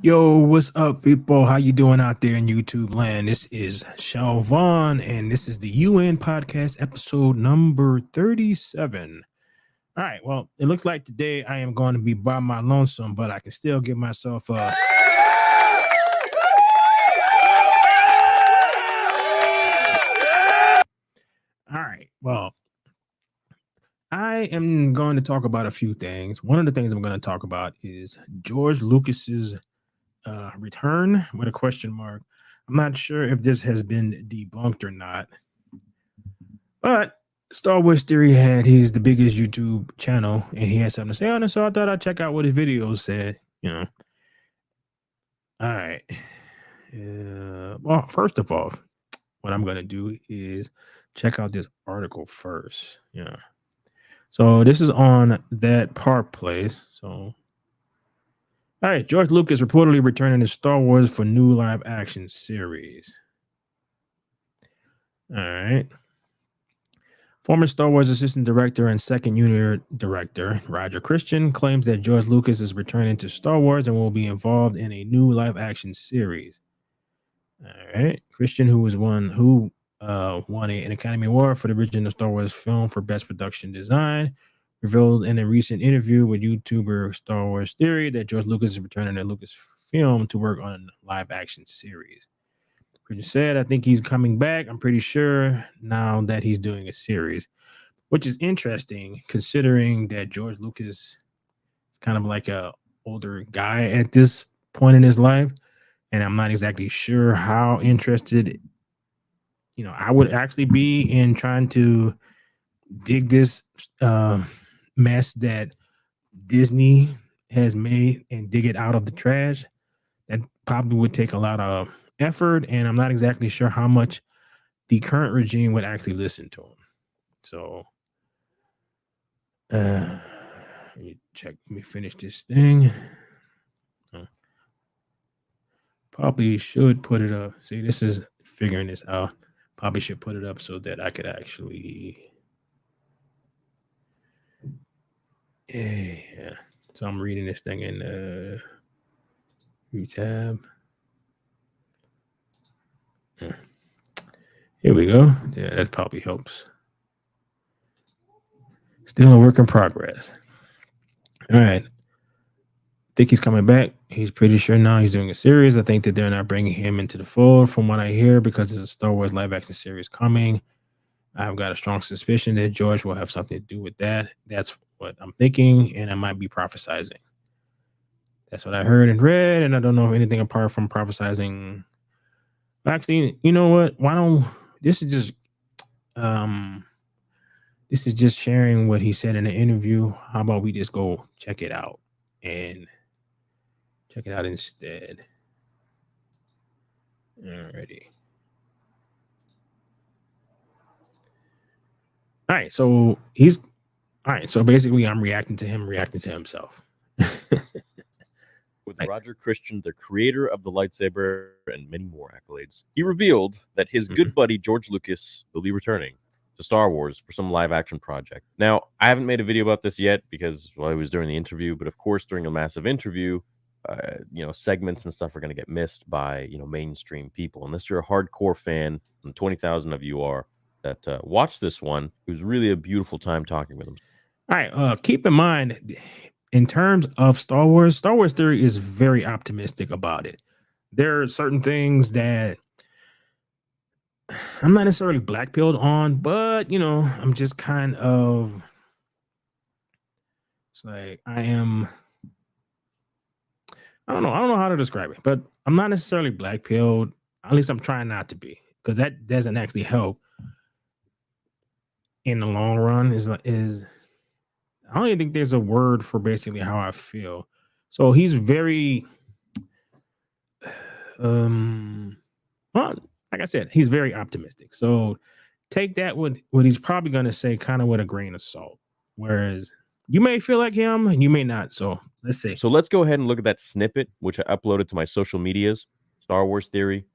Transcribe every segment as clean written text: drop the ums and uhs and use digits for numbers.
Yo, what's up, people? How you doing out there in YouTube land? This is Shelvon, and this is the UN podcast episode number 37. All right, well, it looks like today I am going to be by my lonesome, but I can still give myself a all right. Well, I am going to talk about a few things. One of the things I'm going to talk about is George Lucas's return with a question mark. I'm not sure if this has been debunked or not, but Star Wars Theory had he's the biggest YouTube channel and he had something to say on it, so I thought I'd check out what his videos said. All right. Well, first of all, what I'm gonna do is check out this article first. Yeah. So this is on that Park Place. So all right, George Lucas reportedly returning to Star Wars for new live action series. All right. Former Star Wars assistant director and second unit director Roger Christian claims that George Lucas is returning to Star Wars and will be involved in a new live action series. All right, Christian, who won an Academy Award for the original Star Wars film for Best Production Design, revealed in a recent interview with YouTuber Star Wars Theory that George Lucas is returning to Lucasfilm to work on a live action series. Christian said, "I think he's coming back. I'm pretty sure now that he's doing a series," which is interesting considering that George Lucas is kind of like a older guy at this point in his life. And I'm not exactly sure how interested, I would actually be in trying to dig this mess that Disney has made and dig it out of the trash. That probably would take a lot of effort, and I'm not exactly sure how much the current regime would actually listen to him. So, let me finish this thing. Probably should put it up. See, this is figuring this out. Probably should put it up so that I could actually. Yeah. So I'm reading this thing in view tab. Here we go. Yeah, that probably helps. Still a work in progress. All right. Think he's coming back. He's pretty sure now he's doing a series. I think that they're not bringing him into the fold from what I hear because there's a Star Wars live action series coming. I've got a strong suspicion that George will have something to do with that. That's what I'm thinking, and I might be prophesizing. That's what I heard and read, and I don't know anything apart from prophesizing. Actually, you know what? Why don't this is just sharing what he said in the interview. How about we just go check it out and check it out instead? Alrighty. All right, so basically I'm reacting to him reacting to himself. With Roger Christian, the creator of the lightsaber and many more accolades, he revealed that his good buddy George Lucas will be returning to Star Wars for some live action project. Now, I haven't made a video about this yet because, well, it was during the interview, but of course, during a massive interview, segments and stuff are going to get missed by, mainstream people. Unless you're a hardcore fan, and 20,000 of you are, that watched this one, it was really a beautiful time talking with him. All right, keep in mind, in terms of Star Wars Theory is very optimistic about it. There are certain things that I'm not necessarily black-pilled on, but I'm just kind of it's like I don't know how to describe it, but I'm not necessarily black-pilled. At least I'm trying not to be, because that doesn't actually help in the long run. I don't even think there's a word for basically how I feel. So he's very, well, like I said, he's very optimistic. So take that what he's probably going to say kind of with a grain of salt. Whereas you may feel like him and you may not. So let's see. So let's go ahead and look at that snippet, which I uploaded to my social medias, Star Wars Theory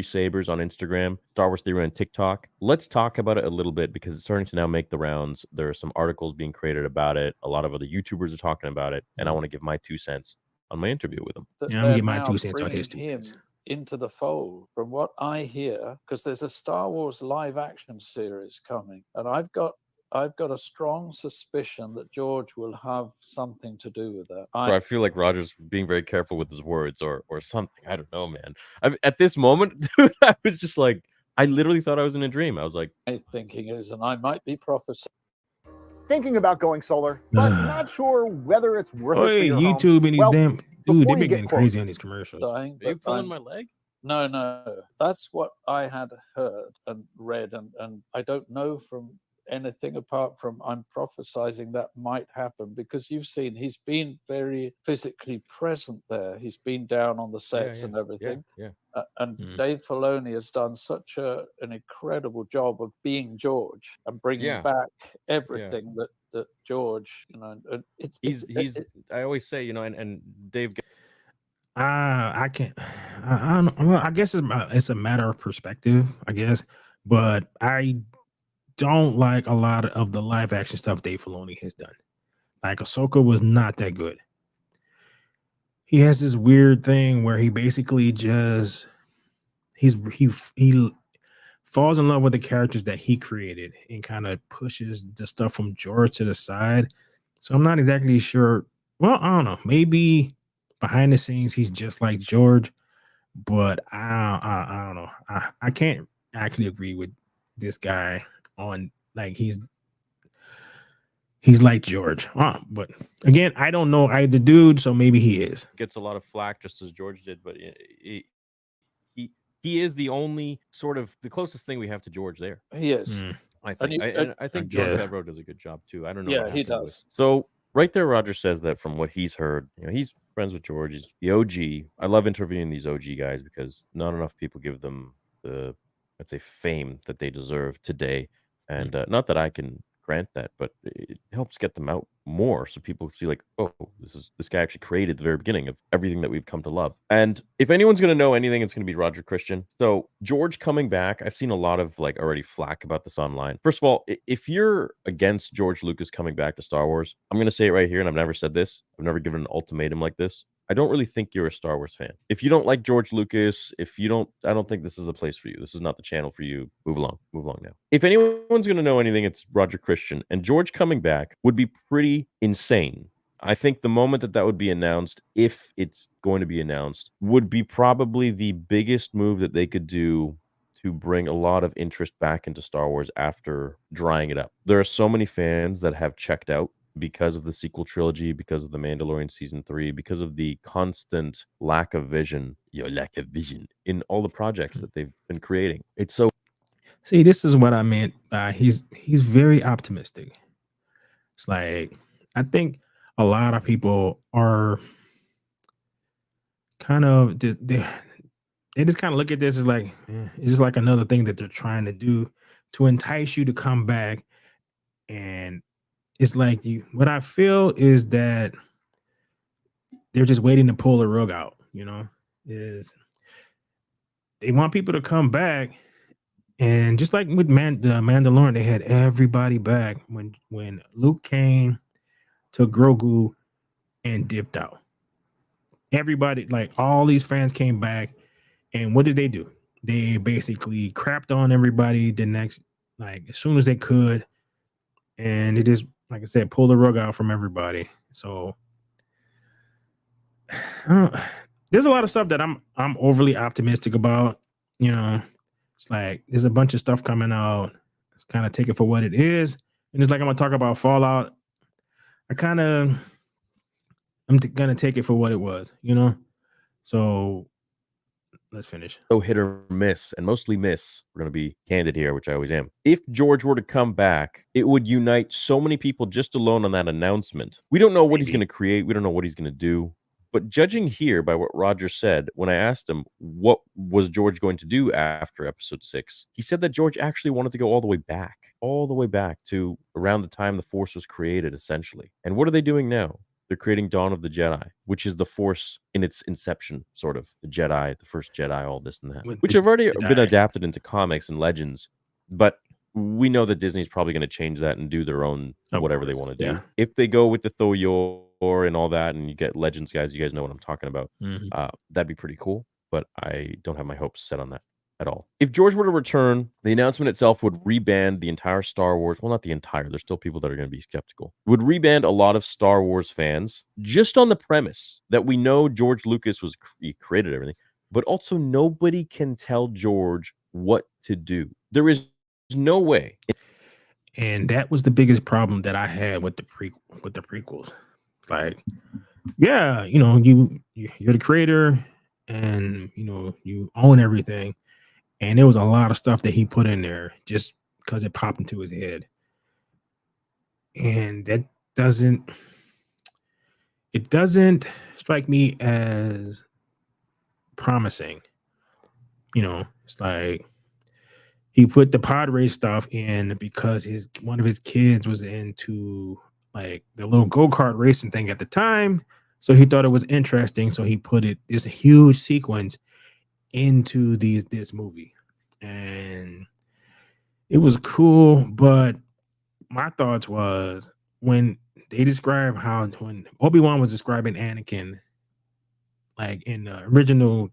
Sabers on Instagram, Star Wars Theory on TikTok. Let's talk about it a little bit because it's starting to now make the rounds. There are some articles being created about it. A lot of other YouTubers are talking about it, and I want to give my 2 cents on my interview with him. that Yeah, I'm gonna they're get my now 2 cents on his bringing 2 him cents. into the fold. From what I hear, because there's a Star Wars live action series coming, and I've got a strong suspicion that George will have something to do with that. I feel like Roger's being very careful with his words or something. I don't know, man. At this moment, dude, I was just like, I literally thought I was in a dream. I was like, My thinking is, and I might be prophesying. Thinking about going solar, but not sure whether it's worth it for Hey, your home. YouTube and these Well, damn dude, before they've you been get getting quote- crazy on these commercials. are you pulling my leg? No, that's what I had heard and read, and I don't know from anything apart from I'm prophesizing that might happen, because you've seen he's been very physically present there. He's been down on the sets and everything. Yeah. And Dave Filoni has done such an incredible job of being George and bringing back everything that George, He's I always say, and Dave. I can't. I don't. Well, I guess it's a matter of perspective, I guess. But I don't like a lot of the live action stuff Dave Filoni has done. Like Ahsoka was not that good. He has this weird thing where he basically just he falls in love with the characters that he created and kind of pushes the stuff from George to the side. So I'm not exactly sure. Well, I don't know. Maybe behind the scenes he's just like George, but I don't know. I can't actually agree with this guy on like he's like George. But again, I don't know either dude, so maybe he is. Gets a lot of flack just as George did, but he is the only sort of the closest thing we have to George there. He is. I think. I think George Favreau does a good job too. I don't know. Yeah, what he happened does. So right there, Roger says that from what he's heard, he's friends with George. He's the OG. I love interviewing these OG guys because not enough people give them the, let's say, fame that they deserve today. And not that I can grant that, but it helps get them out more so people see like, oh, this guy actually created the very beginning of everything that we've come to love. And if anyone's going to know anything, it's going to be Roger Christian. So George coming back, I've seen a lot of like already flack about this online. First of all, if you're against George Lucas coming back to Star Wars, I'm going to say it right here, and I've never said this, I've never given an ultimatum like this. I don't really think you're a Star Wars fan. If you don't like George Lucas, I don't think this is a place for you. This is not the channel for you. Move along now. If anyone's going to know anything, it's Roger Christian. And George coming back would be pretty insane. I think the moment that would be announced, if it's going to be announced, would be probably the biggest move that they could do to bring a lot of interest back into Star Wars after drying it up. There are so many fans that have checked out because of the sequel trilogy, because of The Mandalorian Season 3, because of the constant lack of vision in all the projects that they've been creating. It's so... See, this is what I meant by he's very optimistic. It's like, I think a lot of people are kind of, they just kind of look at this as like, it's just like another thing that they're trying to do to entice you to come back. And it's like what I feel is that they're just waiting to pull the rug out, is they want people to come back. And just like with the Mandalorian, they had everybody back when Luke came to Grogu and dipped out. Everybody, like all these fans came back, and what did they do? They basically crapped on everybody the next, like as soon as they could, and it just, like I said, pulled the rug out from everybody. So there's a lot of stuff that I'm overly optimistic about. It's like there's a bunch of stuff coming out. It's kind of take it for what it is, and it's like I'm gonna talk about Fallout. I'm gonna take it for what it was, So let's finish. So hit or miss, and mostly miss. We're going to be candid here, which I always am. If George were to come back, it would unite so many people just alone on that announcement. We don't know what he's going to create. We don't know what he's going to do. But judging here by what Roger said, when I asked him what was George going to do after episode 6, he said that George actually wanted to go all the way back to around the time the Force was created, essentially. And what are they doing now? They're creating Dawn of the Jedi, which is the Force in its inception, sort of. The Jedi, the first Jedi, all this and that, which have already been adapted into comics and legends. But we know that Disney's probably going to change that and do their own whatever they want to do. Yeah. If they go with the Thoyol and all that, and you get Legends guys. You guys know what I'm talking about. Mhm. That'd be pretty cool, but I don't have my hopes set on that at all. If George were to return, the announcement itself would reband the entire Star Wars. Well, not the entire. There's still people that are going to be skeptical. Would reband a lot of Star Wars fans just on the premise that we know George Lucas he created everything, but also nobody can tell George what to do. There is no way. And that was the biggest problem that I had with the prequels. Like, yeah, you're the creator, and you own everything. And there was a lot of stuff that he put in there just because it popped into his head, and that doesn't strike me as promising. It's like he put the pod race stuff in because one of his kids was into like the little go-kart racing thing at the time. So he thought it was interesting. So he put this huge sequence into this movie. And it was cool, but my thoughts was when they describe when Obi-Wan was describing Anakin, like in the original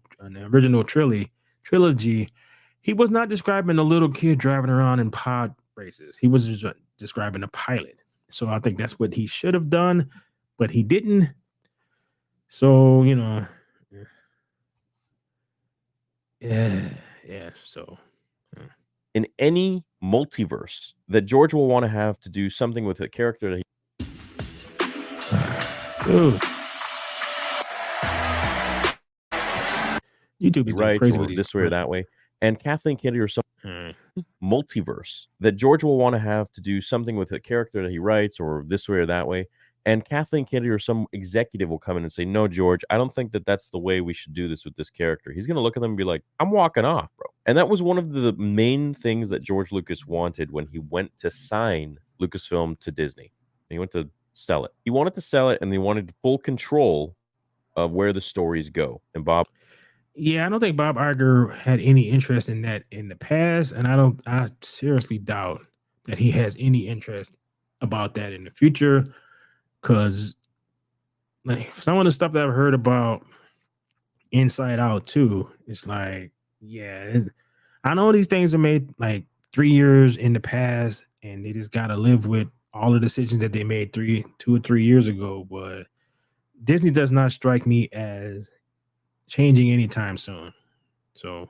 trilogy, he was not describing a little kid driving around in pod races. He was just describing a pilot. So I think that's what he should have done, but he didn't. So, yeah. So In any multiverse that George will want to have to do something with a character that he dude. YouTube is writes, crazy or with this way or that way, and Kathleen Kennedy or some Mm. multiverse that George will want to have to do something with a character that he writes, or this way or that way, and Kathleen Kennedy or some executive will come in and say, "No, George, I don't think that that's the way we should do this with this character." He's going to look at them and be like, "I'm walking off, bro." And that was one of the main things that George Lucas wanted when he went to sign Lucasfilm to Disney. He went to sell it. He wanted to sell it, and they wanted full control of where the stories go. And Bob, Yeah, I don't think Bob Iger had any interest in that in the past, and I seriously doubt that he has any interest about that in the future. Because like some of the stuff that I've heard about Inside Out too, it's like, I know these things are made like 3 years in the past, and they just gotta live with all the decisions that they made 2 or 3 years ago. But Disney does not strike me as changing anytime soon. So,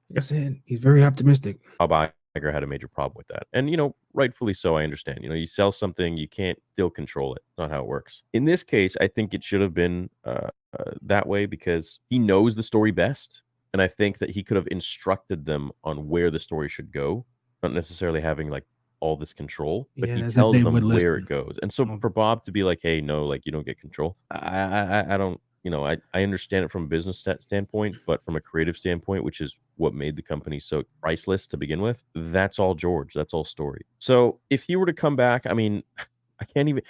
like I said, he's very optimistic. Bob Iger had a major problem with that. And, rightfully so, I understand. You sell something, you can't still control it. Not how it works. In this case, I think it should have been that way because he knows the story best. And I think that he could have instructed them on where the story should go, not necessarily having like all this control, but Yeah, he as if tells they them would where listen. it goes. And so Mm. for Bob to be like, "Hey, no, like you don't get control," I don't. I understand it from a business standpoint, but from a creative standpoint, which is what made the company so priceless to begin with, that's all George. That's all story. So if he were to come back, I mean, I can't even.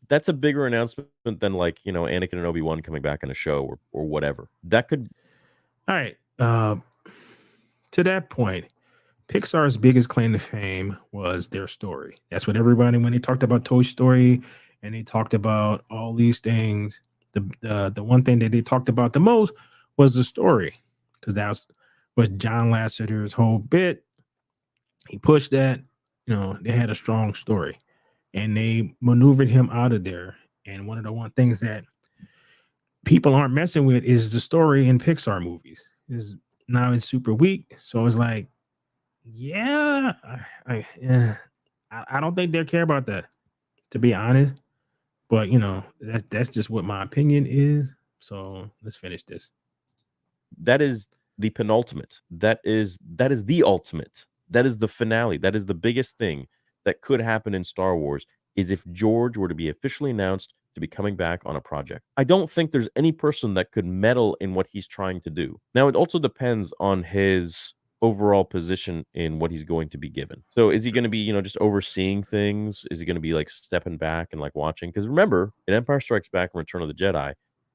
That's a bigger announcement than like Anakin and Obi-Wan coming back on a show or whatever. That could. All right. To that point, Pixar's biggest claim to fame was their story. That's what everybody, when they talked about Toy Story and they talked about all these things, the one thing that they talked about the most was the story, because that was John Lasseter's whole bit. He pushed that. They had a strong story, and they maneuvered him out of there. And one of the things that people aren't messing with is the story in Pixar movies. Now it's super weak, so it's like, yeah, I don't think they care about that, to be honest. But that's just what my opinion is. So let's finish this. That is the penultimate. That is the ultimate. That is the finale. That is the biggest thing that could happen in Star Wars is if George were to be officially announced to be coming back on a project. I don't think there's any person that could meddle in what he's trying to do. Now, it also depends on his overall position in what he's going to be given. So is he going to be, just overseeing things? Is he going to be like stepping back and like watching? Because remember, in Empire Strikes Back and Return of the Jedi,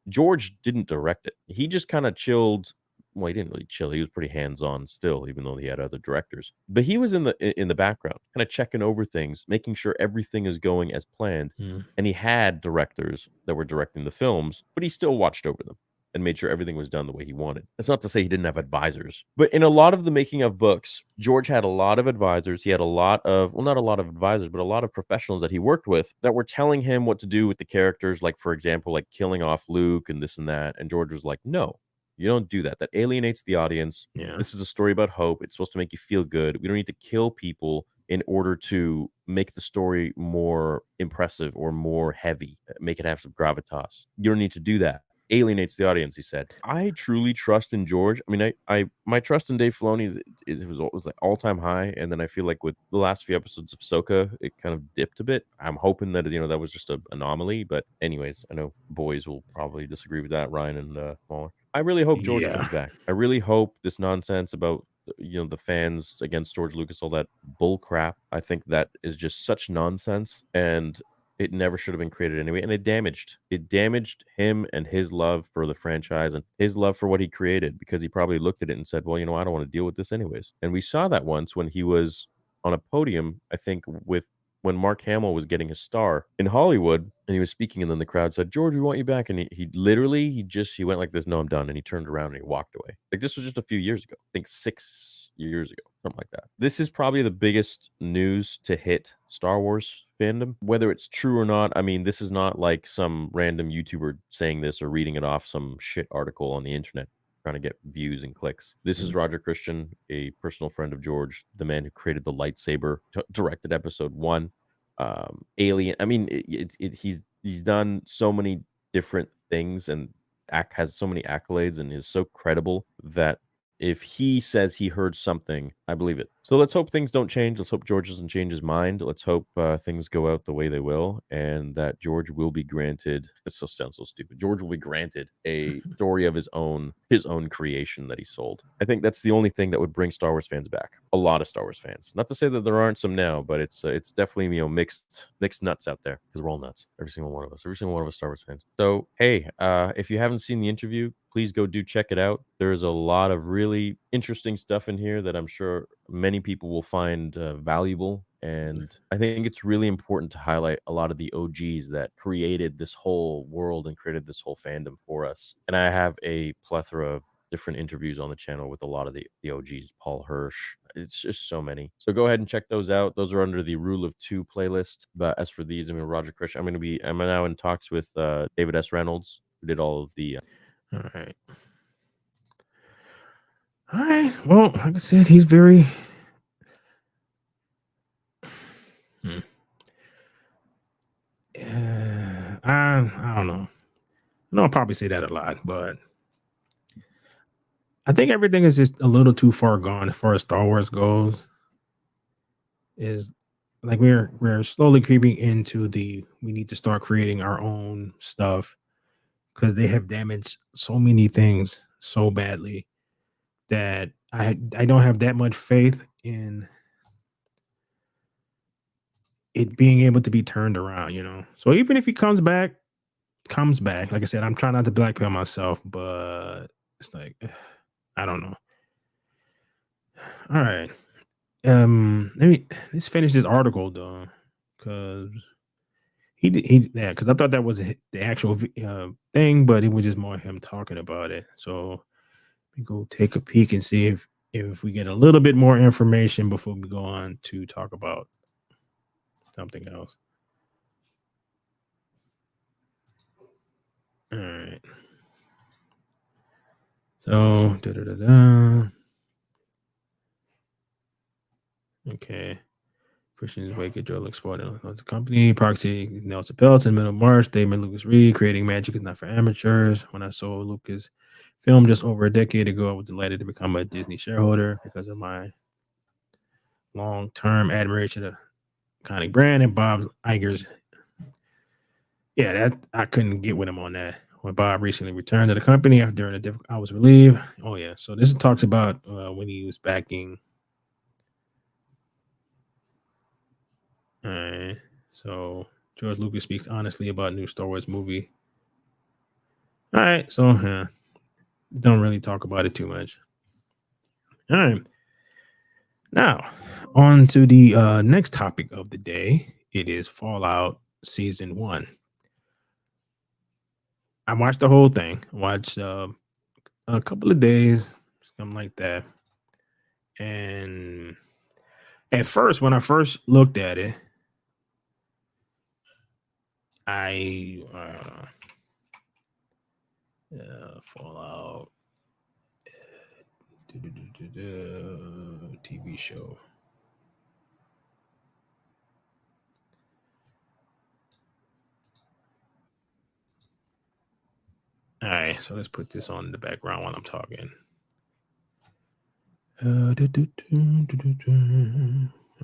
George didn't direct it. He just kind of chilled well, he didn't really chill. He was pretty hands-on still, even though he had other directors. But he was in the background, kind of checking over things, making sure everything is going as planned. And he had directors that were directing the films, but he still watched over them and made sure everything was done the way he wanted. That's not to say he didn't have advisors, but in a lot of the making of books, George had a lot of advisors. He had a lot of, well, not a lot of advisors, but a lot of professionals that he worked with that were telling him what to do with the characters. Like, for example, like killing off Luke and this and that. And George was like, no, you don't do that. That alienates the audience. Yeah. This is a story about hope. It's supposed to make you feel good. We don't need to kill people in order to make the story more impressive or more heavy, make it have some gravitas. You don't need to do that. Alienates the audience, he said. I truly trust in George. I mean, I my trust in Dave Filoni was like all-time high, and then I feel like with the last few episodes of Ahsoka, it kind of dipped a bit. I'm hoping that that was just an anomaly, but anyways, I know boys will probably disagree with that, Ryan and Smaller. I really hope George comes back. I really hope this nonsense about the fans against George Lucas, all that bull crap. I think that is just such nonsense, and it never should have been created anyway. And it damaged him and his love for the franchise and his love for what he created, because he probably looked at it and said, well, I don't want to deal with this anyways. And we saw that once when he was on a podium, I think when Mark Hamill was getting his star in Hollywood, and he was speaking, and then the crowd said, George, we want you back. And he went like this, no, I'm done. And he turned around and he walked away. Like, this was just a few years ago. I think 6 years ago, something like that. This is probably the biggest news to hit Star Wars fandom, whether it's true or not. I mean, this is not like some random YouTuber saying this or reading it off some shit article on the internet trying to get views and clicks. This is Roger Christian, a personal friend of George, the man who created the lightsaber, directed episode 1, Alien. I mean, he's done so many different things and has so many accolades and is so credible that if he says he heard something, I believe it. So let's hope things don't change. Let's hope George doesn't change his mind. Let's hope things go out the way they will, and that George will be granted. It still sounds so stupid. George will be granted a story of his own creation that he sold. I think that's the only thing that would bring Star Wars fans back. A lot of Star Wars fans. Not to say that there aren't some now, but it's definitely mixed nuts out there, because we're all nuts. Every single one of us. Every single one of us Star Wars fans. So hey, if you haven't seen the interview, please go check it out. There's a lot of really interesting stuff in here that I'm sure many people will find valuable. And I think it's really important to highlight a lot of the OGs that created this whole world and created this whole fandom for us. And I have a plethora of different interviews on the channel with a lot of the OGs, Paul Hirsch. It's just so many. So go ahead and check those out. Those are under the Rule of Two playlist. But as for these, Roger Christian, I'm now in talks with David S. Reynolds, who did all of the All right. Well, like I said, he's very I don't know. I'll probably say that a lot, but I think everything is just a little too far gone as far as Star Wars goes. Is like we're slowly creeping into we need to start creating our own stuff, because they have damaged so many things so badly that I don't have that much faith in it being able to be turned around. So even if he comes back, like I said, I'm trying not to blackmail myself, but it's like, I don't know. All right. Let's finish this article though, because because I thought that was the actual thing, but it was just more him talking about it. So we go take a peek and see if we get a little bit more information before we go on to talk about something else. All right. So okay. Christian's Wake Joe exploiting the company. Proxy Nelson Peltz in middle of March. David Lucas Reed, creating magic is not for amateurs. When I saw Lucas film just over a decade ago, I was delighted to become a Disney shareholder because of my long-term admiration of iconic brand and Bob Iger's. Yeah, that I couldn't get with him on that. When Bob recently returned to the company after I was relieved. Oh yeah, so this talks about when he was backing. All right, so George Lucas speaks honestly about new Star Wars movie. All right, so don't really talk about it too much. All right. Now, on to the next topic of the day. It is Fallout Season 1. I watched the whole thing. I watched a couple of days, something like that. And at first, when I first looked at it, I Fallout TV show. All right, so let's put this on in the background while I'm talking. All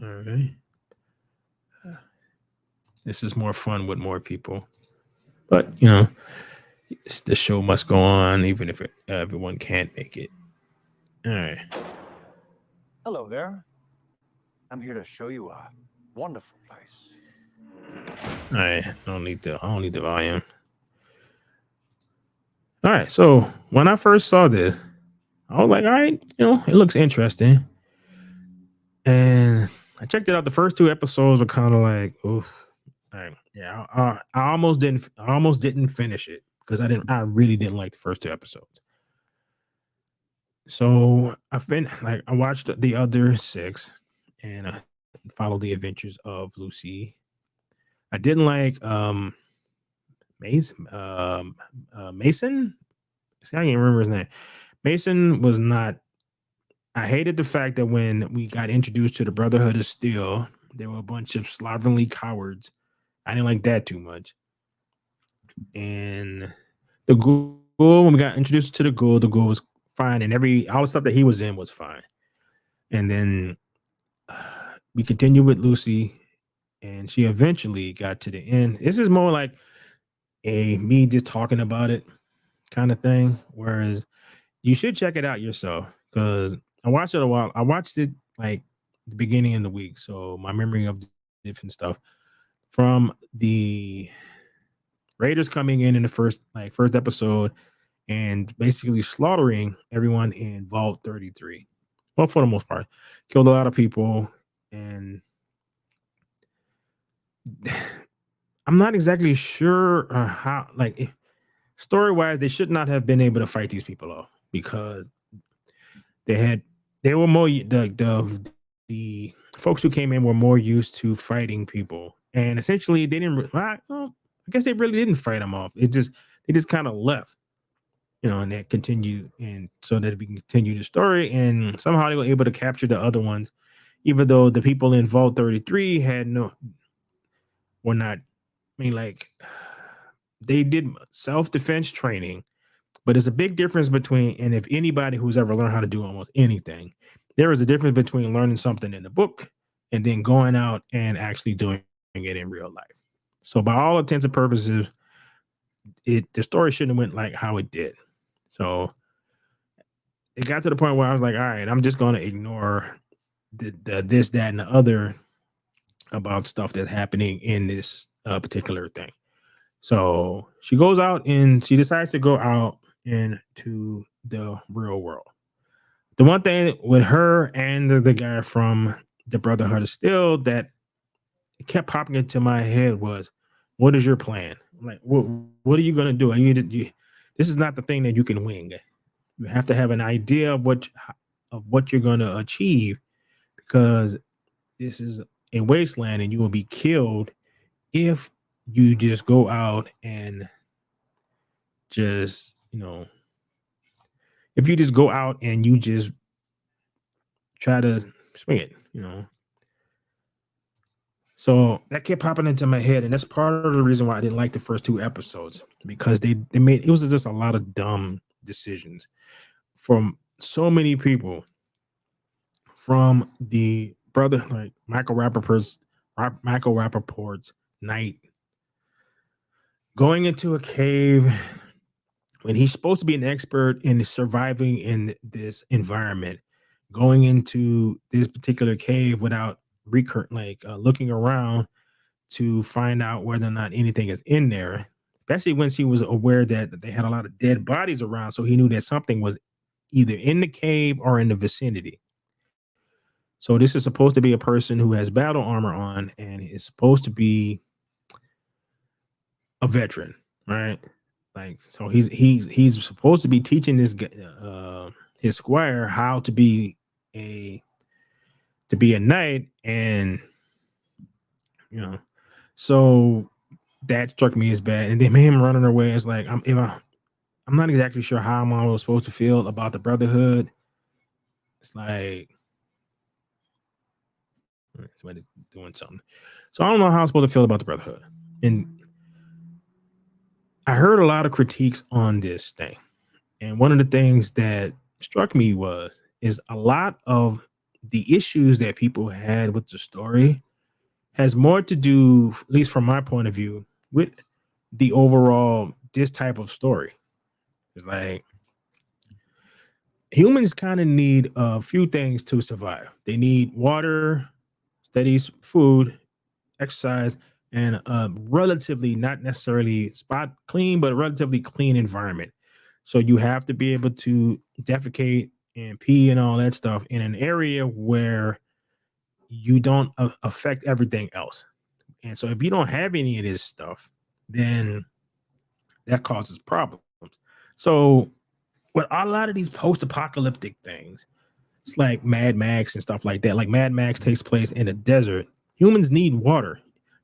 right. This is more fun with more people, but the show must go on even if everyone can't make it. All right. Hello there. I'm here to show you a wonderful place. All right. I don't need the volume. All right. So when I first saw this, I was like, all right, it looks interesting. And I checked it out. The first 2 episodes were kind of like, oof. All right. Yeah. I almost didn't finish it because I really didn't like the first 2 episodes. So I watched the other 6 and I followed the adventures of Lucy. I didn't like Mason. See, I can't remember his name. Mason was not. I hated the fact that when we got introduced to the Brotherhood of Steel, there were a bunch of slovenly cowards. I didn't like that too much. And the Ghoul, when we got introduced to the Ghoul was fine, and all the stuff that he was in was fine. And then we continued with Lucy, and she eventually got to the end. This is more like me just talking about it kind of thing, whereas you should check it out yourself because I watched it a while. I watched it like the beginning of the week, so my memory of different stuff from the Raiders coming in the first episode and basically slaughtering everyone in Vault 33. Well, for the most part, killed a lot of people, and I'm not exactly sure how, story wise, they should not have been able to fight these people off because they were more the folks who came in were more used to fighting people, and essentially they didn't. I guess they really didn't fight them off. They just kind of left, and that continued, and so that we can continue the story, and somehow they were able to capture the other ones, even though the people in Vault 33 were not. I mean, they did self-defense training, but there's a big difference between, and if anybody who's ever learned how to do almost anything, there is a difference between learning something in the book and then going out and actually doing it in real life. So by all intents and purposes, the story shouldn't have went like how it did. So it got to the point where I was like, all right, I'm just going to ignore the this, that, and the other about stuff that's happening in this particular thing. So she goes out and she decides to go out into the real world. The one thing with her and the guy from the Brotherhood of Steel that kept popping into my head was, what is your plan? Like, what are you going to do? This is not the thing that you can wing. You have to have an idea of what you're going to achieve, because this is a wasteland and you will be killed if you just go out and just, if you just go out and you just try to swing it, So that kept popping into my head, and that's part of the reason why I didn't like the first 2 episodes, because they made, it was just a lot of dumb decisions from so many people, from the brother, like Michael Rappaport's Knight, going into a cave when he's supposed to be an expert in surviving in this environment, going into this particular cave without looking around to find out whether or not anything is in there, especially when she was aware that they had a lot of dead bodies around. So he knew that something was either in the cave or in the vicinity. So this is supposed to be a person who has battle armor on and is supposed to be a veteran, right? Like, so he's supposed to be teaching this his squire how to be a knight, and so that struck me as bad. And then him running away is like, I'm not exactly sure how Mom was supposed to feel about the Brotherhood. It's like somebody's doing something. So I don't know how I'm supposed to feel about the Brotherhood. And I heard a lot of critiques on this thing. And one of the things that struck me is a lot of the issues that people had with the story has more to do, at least from my point of view, with the overall this type of story. It's like humans kind of need a few things to survive. They need water, steady food, exercise, and a relatively, not necessarily spot clean, but a relatively clean environment. So you have to be able to defecate and pee and all that stuff in an area where you don't affect everything else. And so if you don't have any of this stuff, then that causes problems. So with a lot of these post-apocalyptic things, it's like Mad Max and stuff like that. Like Mad Max takes place in a desert. Humans need water.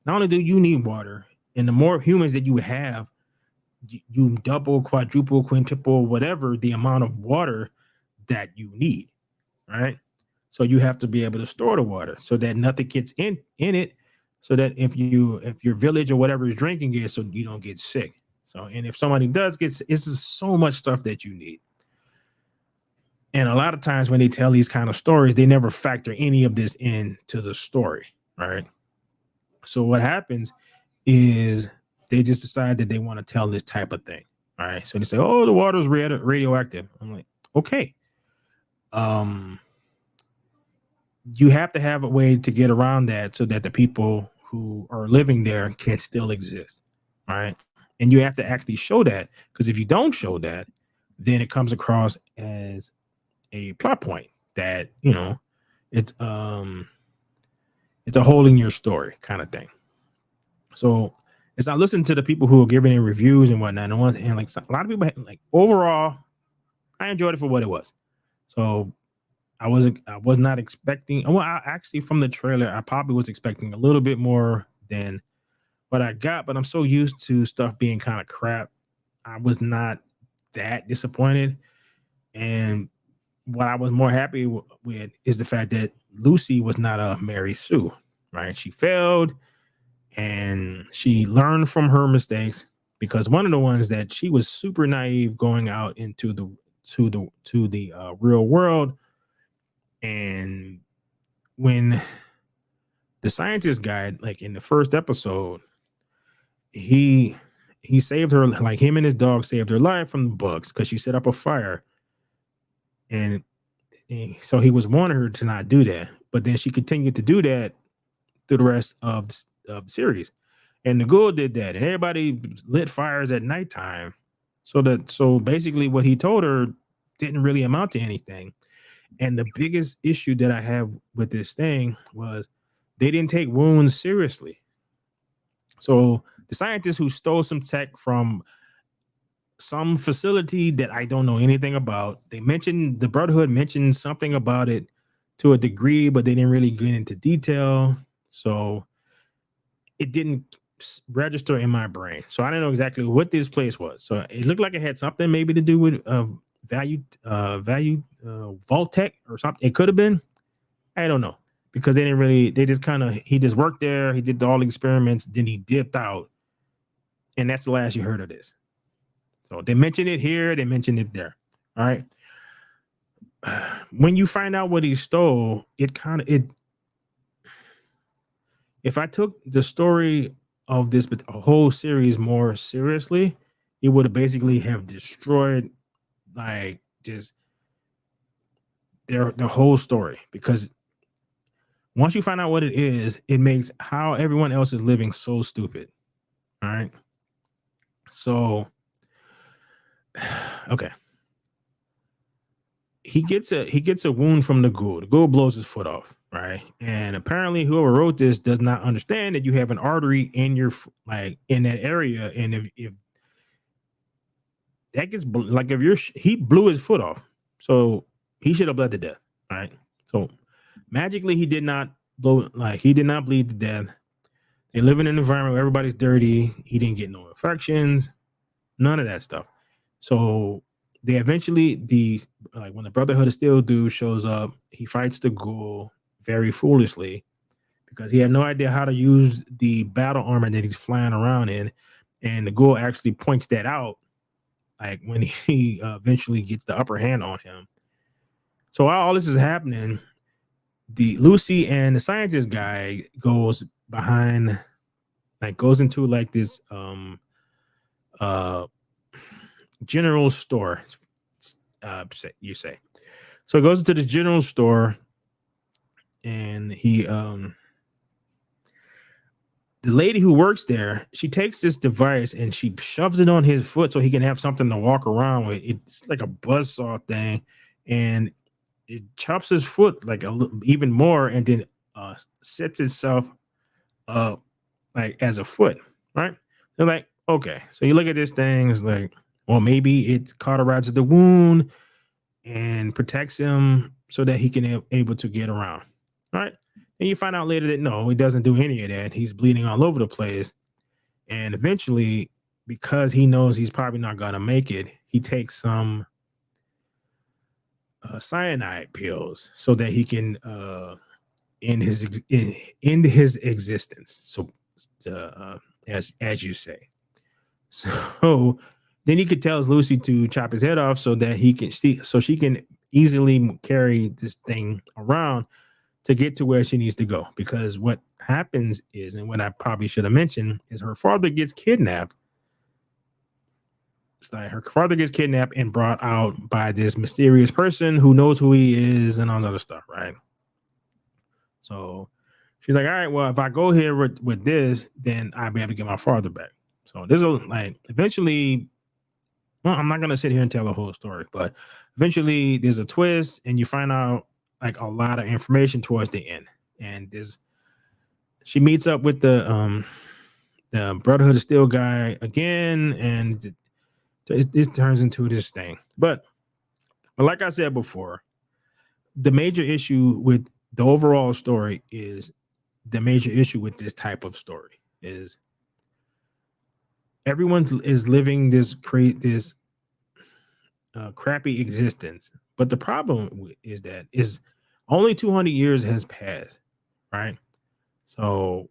Not only do you need water, and the more humans that you have, you double, quadruple, quintuple, whatever the amount of water that you need, right? So you have to be able to store the water so that nothing gets in it, so that if your village or whatever is drinking it, so you don't get sick. So, and if somebody does get sick, it's just so much stuff that you need. And a lot of times when they tell these kind of stories, they never factor any of this into the story, right? So what happens is they just decide that they want to tell this type of thing. All right. So they say, oh, the water is radioactive. I'm like, okay. You have to have a way to get around that so that the people who are living there can still exist. All right. And you have to actually show that, because if you don't show that, then it comes across as a plot point that, it's a hole in your story kind of thing. So as I listen to the people who are giving in reviews and whatnot, and like a lot of people, like, overall, I enjoyed it for what it was. So I was not expecting. Well, actually, from the trailer, I probably was expecting a little bit more than what I got. But I'm so used to stuff being kind of crap, I was not that disappointed. And what I was more happy with is the fact that Lucy was not a Mary Sue, right? She failed, and she learned from her mistakes, because one of the ones that she was super naive going out into the real world. And when the scientist guy, like in the first episode, he saved her, like him and his dog saved her life from the bugs because she set up a fire. And so he was warning her to not do that. But then she continued to do that through the rest of the series. And the ghoul did that. And everybody lit fires at nighttime. So basically what he told her didn't really amount to anything. And the biggest issue that I have with this thing was they didn't take wounds seriously. So the scientist who stole some tech from some facility that I don't know anything about, the Brotherhood mentioned something about it to a degree, but they didn't really get into detail. So it didn't register in my brain. So I didn't know exactly what this place was. So it looked like it had something maybe to do with Vault-Tec or something. It could have been. I don't know, because he just worked there. He did all the experiments. Then he dipped out. And that's the last you heard of this. So they mentioned it here. They mentioned it there. All right. When you find out what he stole, if I took the story of this whole series more seriously, it would have basically have destroyed like just their whole story, because once you find out what it is, it makes how everyone else is living so stupid. All right. So, okay. He gets a wound from the ghoul. The ghoul blows his foot off, right? And apparently, whoever wrote this does not understand that you have an artery in your like in that area, and if that gets like if you're he blew his foot off, so he should have bled to death, right? So magically, he did not he did not bleed to death. They live in an environment where everybody's dirty. He didn't get no infections, none of that stuff. So they eventually when the Brotherhood of Steel dude shows up, he fights the ghoul very foolishly because he had no idea how to use the battle armor that he's flying around in, and the ghoul actually points that out, like when he eventually gets the upper hand on him. So while all this is happening, the Lucy and the scientist guy goes behind, like goes into like this general store, you say. So he goes into this general store, and he the lady who works there, she takes this device and she shoves it on his foot so he can have something to walk around with. It's like a buzzsaw thing, and it chops his foot like even more, and then sets itself up like as a foot, right? They're like, okay, so you look at this thing, it's like, well, maybe it cauterizes the wound and protects him so that he can able to get around, right? And you find out later that no, he doesn't do any of that. He's bleeding all over the place, and eventually, because he knows he's probably not gonna make it, he takes some cyanide pills so that he can end his existence. So, as you say. So then he could tells Lucy to chop his head off so that she can easily carry this thing around to get to where she needs to go. Because what happens is, and what I probably should have mentioned, is her father gets kidnapped. It's like her father gets kidnapped and brought out by this mysterious person who knows who he is and all that other stuff, right? So she's like, all right, well, if I go here with this, then I'll be able to get my father back. So there's eventually, well, I'm not gonna sit here and tell the whole story, but eventually there's a twist, and you find out like a lot of information towards the end. And she meets up with the Brotherhood of Steel guy again, and it turns into this thing. But like I said before, the major issue with the overall story is the major issue with this type of story is everyone is living this crappy existence. But the problem is that only 200 years has passed, right? So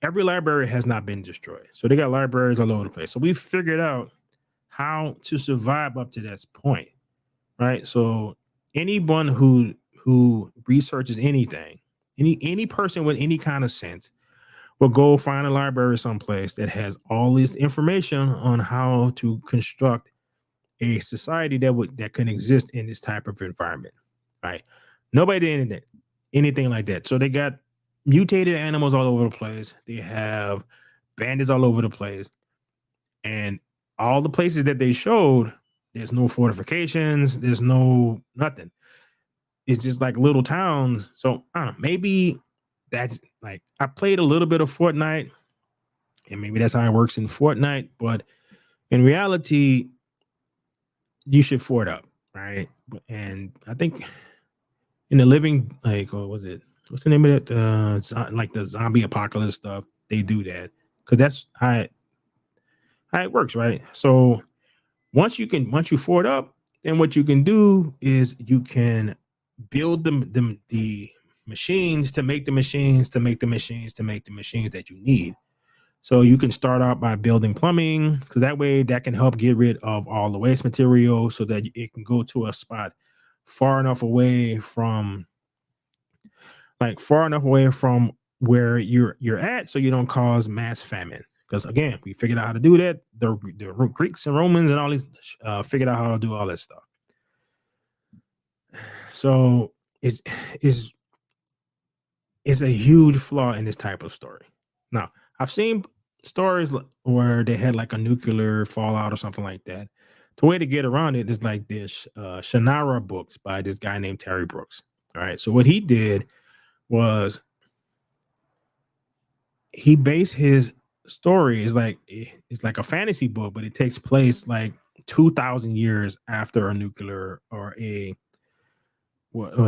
every library has not been destroyed. So they got libraries all over the place. So we figured out how to survive up to this point, right? So anyone who researches anything, any person with any kind of sense will go find a library someplace that has all this information on how to construct a society that can exist in this type of environment, right? Nobody did anything like that. So they got mutated animals all over the place. They have bandits all over the place, and all the places that they showed, there's no fortifications, there's no nothing. It's just like little towns. So I don't know, maybe that's like I played a little bit of Fortnite, and maybe that's how it works in Fortnite, but in reality, you should fort up, right? And I think in the living, like, what was it? What's the name of that? Like the zombie apocalypse stuff, they do that because that's how it works, right? So once you fort up, then what you can do is you can build the machines to make the machines to make the machines to make the machines that you need. So you can start out by building plumbing, so that way that can help get rid of all the waste material so that it can go to a spot far enough away from where you're at, so you don't cause mass famine. Because again, we figured out how to do that. The Greeks and Romans and all these figured out how to do all that stuff. So it's a huge flaw in this type of story. Now, I've seen stories where they had like a nuclear fallout or something like that. The way to get around it is like this Shannara books by this guy named Terry Brooks. All right. So what he did was he based his story is like it's like a fantasy book, but it takes place like 2,000 years after a nuclear or a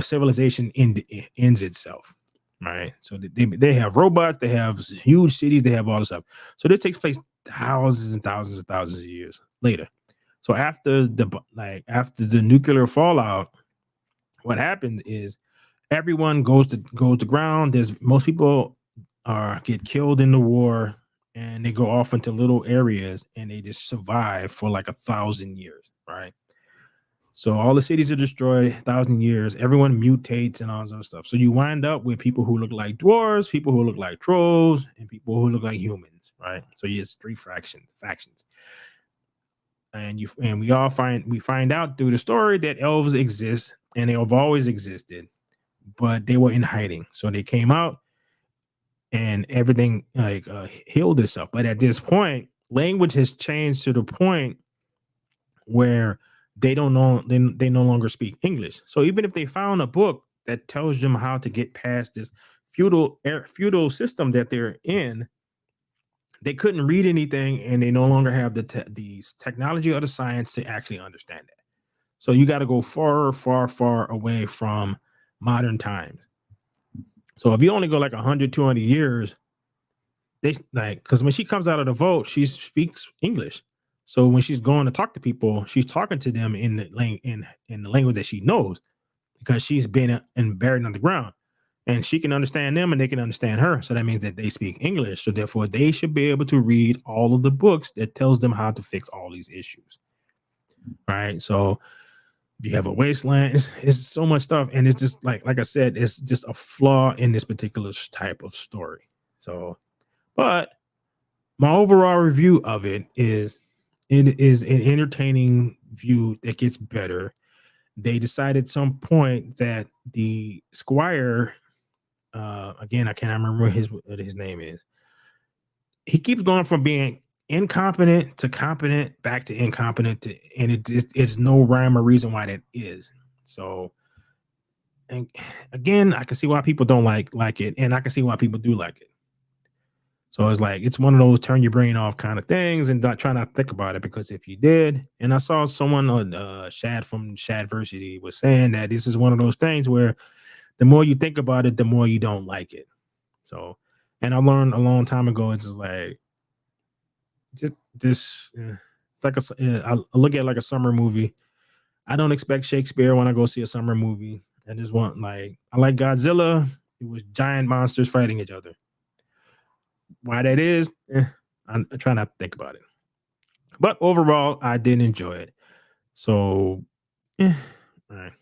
civilization ends itself. Right. So they have robots, they have huge cities, they have all this stuff. So this takes place thousands and thousands and thousands of years later. So after the nuclear fallout, what happened is everyone goes to ground. There's most people get killed in the war, and they go off into little areas and they just survive for like 1,000 years, right? So all the cities are destroyed, 1,000 years. Everyone mutates and all this other stuff. So you wind up with people who look like dwarves, people who look like trolls, and people who look like humans, right? So it's three factions. And we find out through the story that elves exist and they have always existed, but they were in hiding. So they came out and everything like healed itself. But at this point, language has changed to the point where they don't know they no longer speak English. So even if they found a book that tells them how to get past this feudal system that they're in, they couldn't read anything, and they no longer have the technology or the science to actually understand that. So you got to go far, far, far away from modern times. So if you only go like 100, 200 years, they like, because when she comes out of the vault, she speaks English. So when she's going to talk to people, she's talking to them in the language that she knows, because she's been buried underground, and she can understand them and they can understand her. So that means that they speak English. So therefore, they should be able to read all of the books that tells them how to fix all these issues. Right. So if you have a wasteland, it's so much stuff, and it's just like I said, it's just a flaw in this particular type of story. So, but my overall review of it is an entertaining view that gets better. They decided at some point that the squire, again, I can't remember what his name is. He keeps going from being incompetent to competent, back to incompetent, and it's no rhyme or reason why that is. So, and again, I can see why people don't like it, and I can see why people do like it. So it's like it's one of those turn your brain off kind of things, and try not to think about it, because if you did, and I saw someone on Shad from Shadversity was saying that this is one of those things where the more you think about it, the more you don't like it. So, and I learned a long time ago, it's just like it's like I look at it like a summer movie. I don't expect Shakespeare when I go see a summer movie. I just want I like Godzilla. It was giant monsters fighting each other. Why that is, I try not to think about it. But overall, I did enjoy it. So, all right.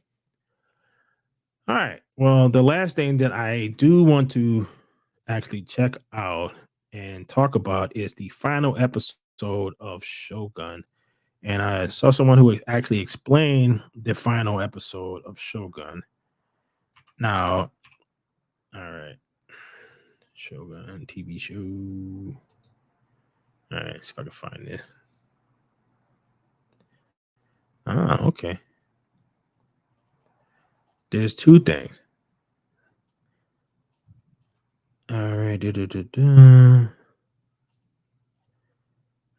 All right. Well, the last thing that I do want to actually check out and talk about is the final episode of Shogun. And I saw someone who actually explained the final episode of Shogun. Now, all right. Shogun TV show. All right, see if I can find this. Ah, okay. There's two things. All right. All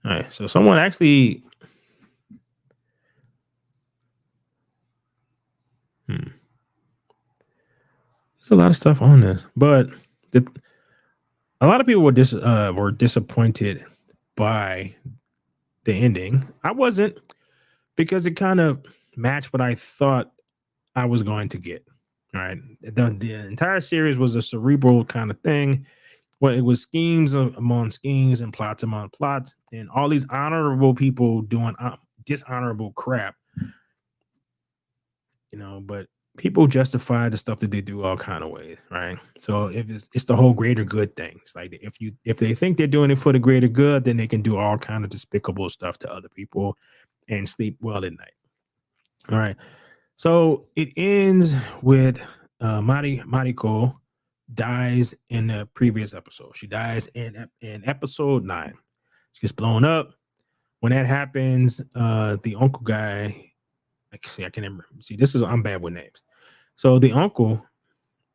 right. So someone actually. There's a lot of stuff on this, but a lot of people were disappointed by the ending. I wasn't, because it kind of matched what I thought I was going to get. All right. The entire series was a cerebral kind of thing. Well, it was schemes among schemes and plots among plots, and all these honorable people doing dishonorable crap. But people justify the stuff that they do all kind of ways, right? So if it's the whole greater good thing. It's like if they think they're doing it for the greater good, then they can do all kind of despicable stuff to other people and sleep well at night. All right. So it ends with Mariko dies in the previous episode. She dies in episode 9. She gets blown up. When that happens, the uncle guy, I can remember. See, I'm bad with names. So the uncle,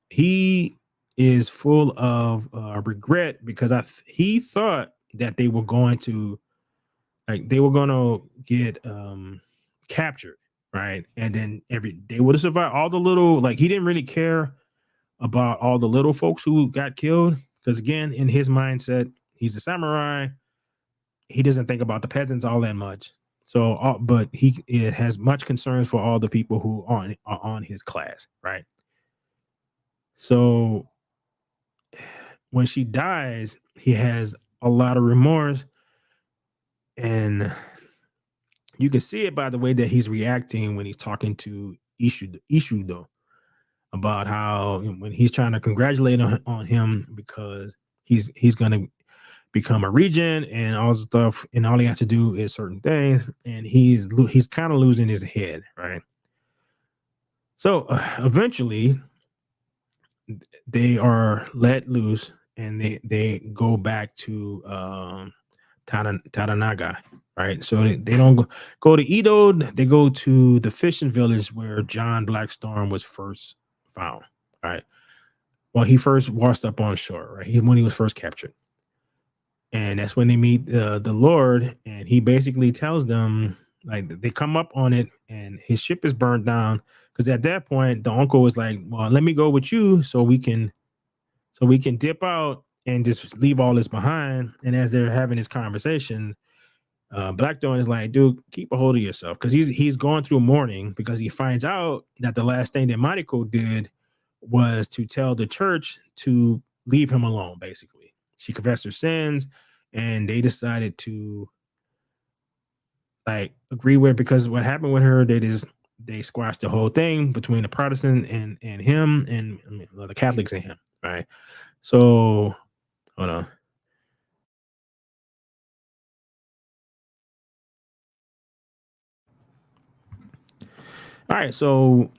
he is full of regret because he thought that they were going to get captured, right? And then they would have survived. All the little, like, he didn't really care about all the little folks who got killed because, again, in his mindset, he's a samurai. He doesn't think about the peasants all that much. So, but it has much concerns for all the people who are on his class, right? So when she dies, he has a lot of remorse, and you can see it by the way that he's reacting when he's talking to Ishudo about how when he's trying to congratulate on him because he's going to become a regent and all stuff, and all he has to do is certain things, and he's kind of losing his head, right? So eventually they are let loose and they go back to Taranaga, right? So they don't go to Edo, they go to the fishing village where John Blackstorm was first found, right? Well, he first washed up on shore, right? When he was first captured. And that's when they meet the Lord, and he basically tells them, like, they come up on it, and his ship is burned down. Because at that point, the uncle was like, "Well, let me go with you, so we can dip out and just leave all this behind." And as they're having this conversation, Blackthorn is like, "Dude, keep a hold of yourself," because he's going through mourning because he finds out that the last thing that Mariko did was to tell the church to leave him alone. Basically, she confessed her sins, and they decided to, like, agree with it, because what happened with her, they squashed the whole thing between the Protestant and him, and I mean, well, the Catholics and him, right? So hold on. All right, so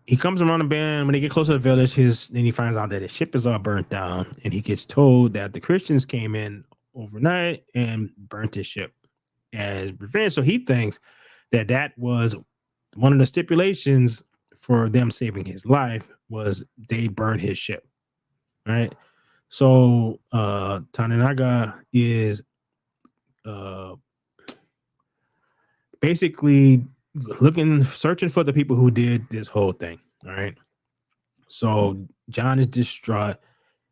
he comes around the bend. When they get close to the village, then he finds out that his ship is all burnt down, and he gets told that the Christians came in overnight and burnt his ship as revenge. So he thinks that was one of the stipulations for them saving his life, was they burned his ship, right? So Tananaga is basically searching for the people who did this whole thing. All right. So John is distraught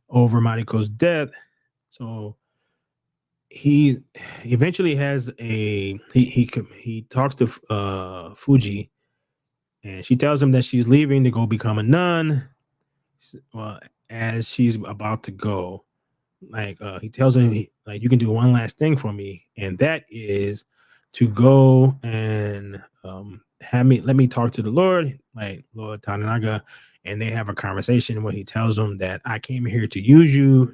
over Mariko's death. So he eventually has he talks to Fuji, and she tells him that she's leaving to go become a nun. Well, as she's about to go, like, he tells her, like, you can do one last thing for me, and that is to go and let me talk to the Lord, like Lord Tananaga, and they have a conversation where he tells them that I came here to use you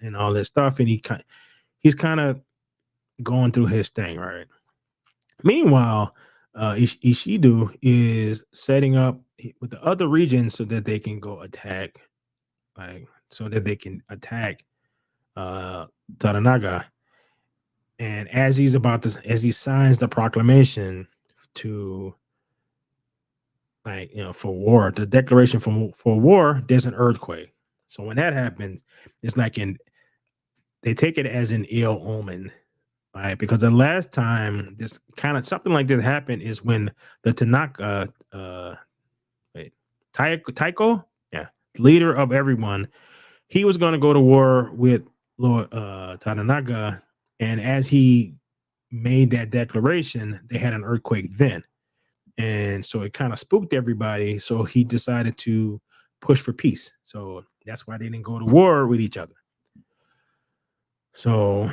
and all this stuff, and he's kind of going through his thing, right? Meanwhile, Ishido is setting up with the other regions so that they can go attack, like, so that they can attack Taranaga. And as he signs the proclamation to, like, for war, the declaration for war, there's an earthquake. So when that happens, it's like they take it as an ill omen, right? Because the last time this kind of something like this happened is when the Tanaka, Taiko, yeah, leader of everyone, he was going to go to war with Lord Tananaga, and as he made that declaration, they had an earthquake then, and so it kind of spooked everybody. So he decided to push for peace. So that's why they didn't go to war with each other. So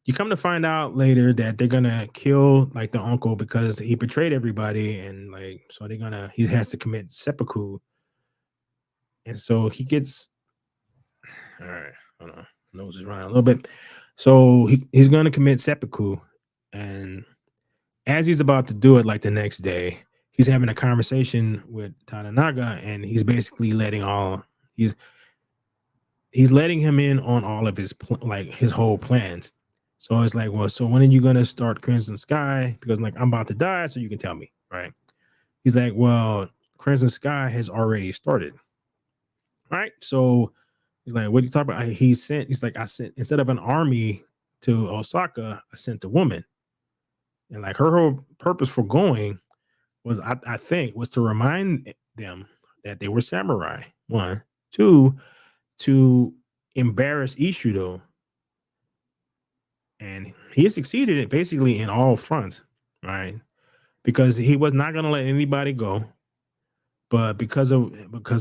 you come to find out later that they're gonna kill, like, the uncle because he betrayed everybody, and, like, so he has to commit seppuku, and so he gets, all right, hold on, nose is running a little bit. So he's gonna commit seppuku, and as he's about to do it, like, the next day, he's having a conversation with Tananaga, and he's basically he's letting him in on all of his like his whole plans. So it's like, well, so when are you gonna start Crimson Sky? Because like I'm about to die, so you can tell me, right? He's like, well, Crimson Sky has already started, right? So he's like, what are you talking about? He's like, I sent, instead of an army to Osaka, I sent a woman, and like her whole purpose for going was, I think, was to remind them that they were samurai. One, two, to embarrass Ishido, and he succeeded it basically in all fronts, right? Because he was not going to let anybody go, but because of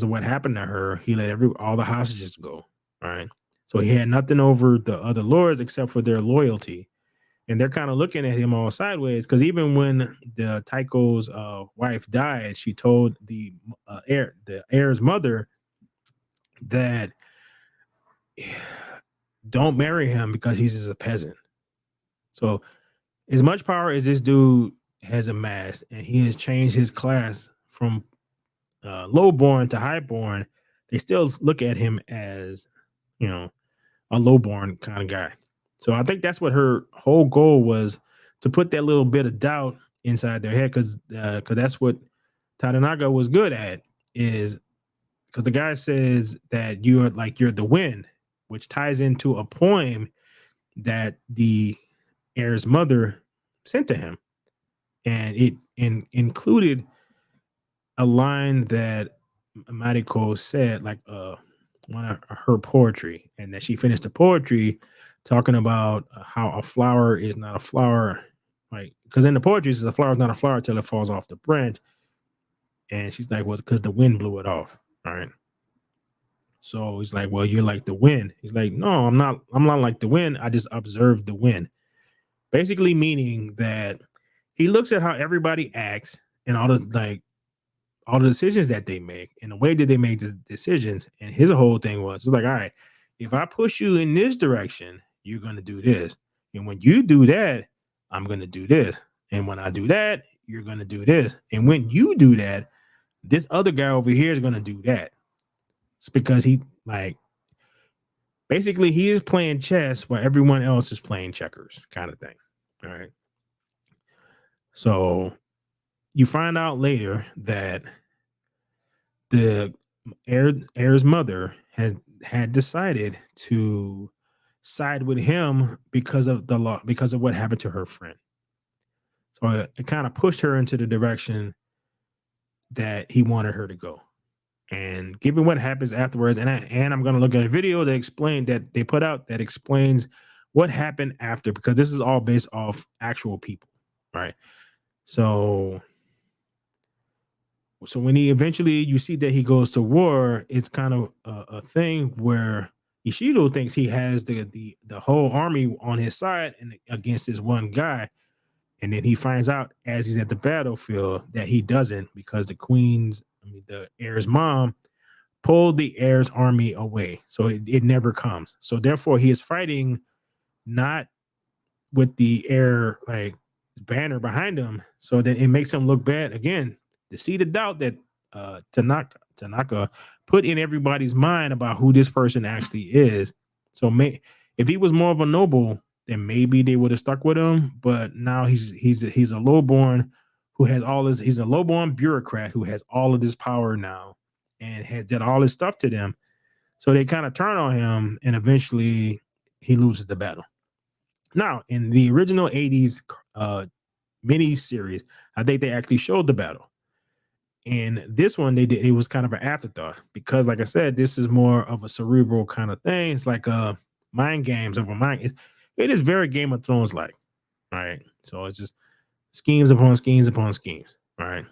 what happened to her, he let all the hostages go, right? So he had nothing over the other lords except for their loyalty, and they're kind of looking at him all sideways. Because even when the Taiko's wife died, she told the heir's mother that don't marry him because he's just a peasant. So as much power as this dude has amassed, and he has changed his class from lowborn to highborn, they still look at him as, you know, a lowborn kind of guy. So I think that's what her whole goal was, to put that little bit of doubt inside their head, because that's what Tadanaga was good at, is because the guy says that you're the wind, which ties into a poem that the heir's mother sent to him, and it included a line that Mariko said, like one of her poetry, and that she finished the poetry talking about how a flower is not a flower, like, because in the poetry it says a flower is not a flower till it falls off the branch, and she's like, well, because the wind blew it off, right? So he's like, well, you're like the wind. He's like, no, I'm not like the wind. I just observe the wind. Basically meaning that he looks at how everybody acts and all the decisions that they make and the way that they make the decisions. And his whole thing was, it's like, all right, if I push you in this direction, you're going to do this. And when you do that, I'm going to do this. And when I do that, you're going to do this. And when you do that, this other guy over here is going to do that. It's because he, like, basically he is playing chess while everyone else is playing checkers, kind of thing. All right. So you find out later that the heir's mother had decided to side with him because of the law, because of what happened to her friend. So it kind of pushed her into the direction that he wanted her to go. And given what happens afterwards, and I'm going to look at a video that they put out that explains what happened after, because this is all based off actual people, right? So when he eventually, you see that he goes to war, it's kind of a thing where Ishido thinks he has the whole army on his side and against this one guy, and then he finds out as he's at the battlefield that he doesn't, because the heir's mom pulled the heir's army away, so it never comes. So therefore, he is fighting not with the heir like banner behind him, so that it makes him look bad again. To see the doubt that Tanaka put in everybody's mind about who this person actually is. So if he was more of a noble, then maybe they would have stuck with him. But now he's a lowborn who has he's a lowborn bureaucrat who has all of this power now and has done all this stuff to them. So they kind of turn on him, and eventually he loses the battle. Now, in the original 80s mini series, I think they actually showed the battle. And this one they did, it was kind of an afterthought, because like I said, this is more of a cerebral kind of thing. It's like mind games over mind. It is very Game of Thrones like, right? So it's just schemes upon schemes upon schemes, right?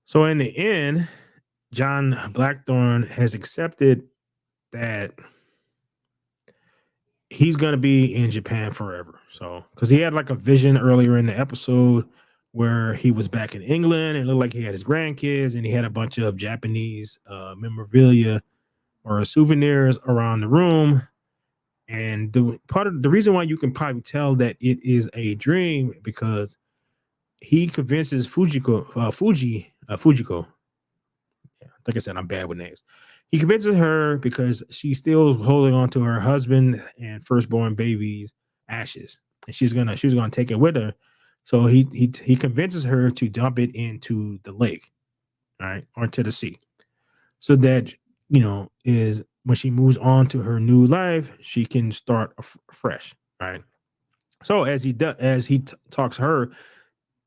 So in the end, John Blackthorne has accepted that he's going to be in Japan forever. So, because he had like a vision earlier in the episode where he was back in England and it looked like he had his grandkids and he had a bunch of Japanese memorabilia or souvenirs around the room. And the reason why you can probably tell that it is a dream, because he convinces Fujiko. Yeah, like I said, I'm bad with names. He convinces her because she's still holding on to her husband and firstborn baby's ashes, and she's gonna take it with her. So he convinces her to dump it into the lake, right, or into the sea, so that is when she moves on to her new life, she can start fresh, right? So as he talks to her,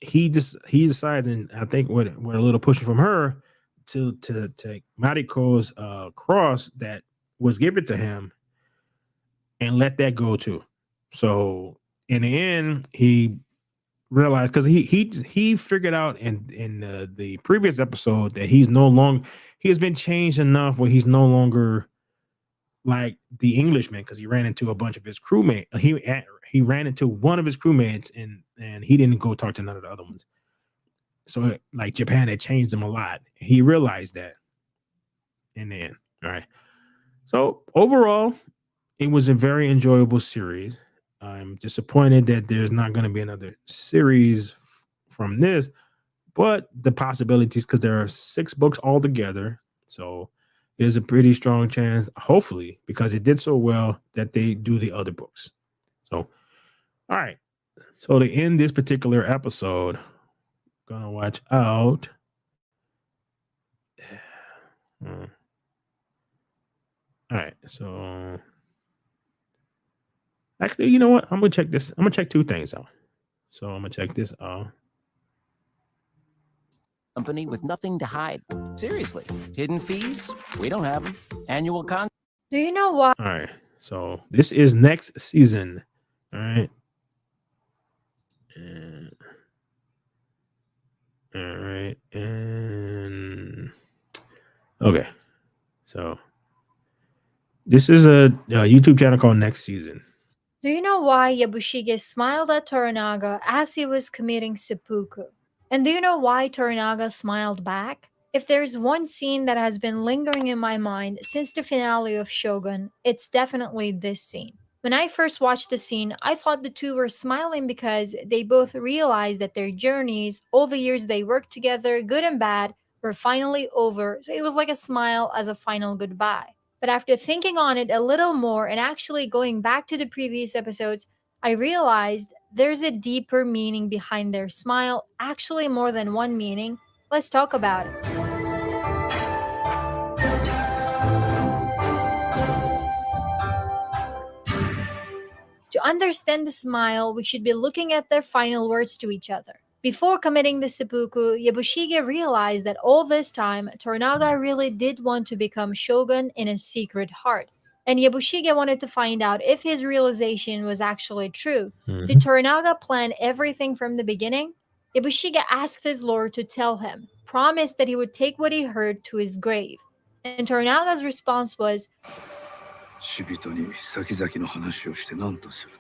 he decides, and I think with a little pushing from her to take Mariko's cross that was given to him and let that go too. So in the end, he realized, because he figured out in the previous episode that he has been changed enough where he's no longer like the Englishman, because he ran into a bunch of his crewmates. He ran into one of his crewmates, and he didn't go talk to none of the other ones. So like Japan had changed him a lot. He realized that in the end. All right. So overall, it was a very enjoyable series. I'm disappointed that there's not going to be another series from this, but the possibilities, because there are 6 books altogether. So there's a pretty strong chance, hopefully, because it did so well, that they do the other books. So, all right. So to end this particular episode, gonna watch out. All right. So actually, you know what? I'm gonna check this. I'm gonna check 2 things out. So I'm gonna check this out. Company with nothing to hide. Seriously, hidden fees? We don't have them. Annual con. Do you know why? All right. So this is next season. All right. And, all right. And okay. So this is a YouTube channel called Next Season. Do you know why Yabushige smiled at Toranaga as he was committing seppuku? And do you know why Toranaga smiled back? If there's one scene that has been lingering in my mind since the finale of Shogun, it's definitely this scene. When I first watched the scene, I thought the two were smiling because they both realized that their journeys, all the years they worked together, good and bad, were finally over, so it was like a smile as a final goodbye. But after thinking on it a little more and actually going back to the previous episodes, I realized there's a deeper meaning behind their smile, actually more than one meaning. Let's talk about it. To understand the smile, we should be looking at their final words to each other. Before committing the seppuku, Yabushige realized that all this time, Toranaga really did want to become shogun in his secret heart. And Yabushige wanted to find out if his realization was actually true. Did Toranaga plan everything from the beginning? Yabushige asked his lord to tell him, promised that he would take what he heard to his grave. And Toranaga's response was, 死人に先々の話をして何とする。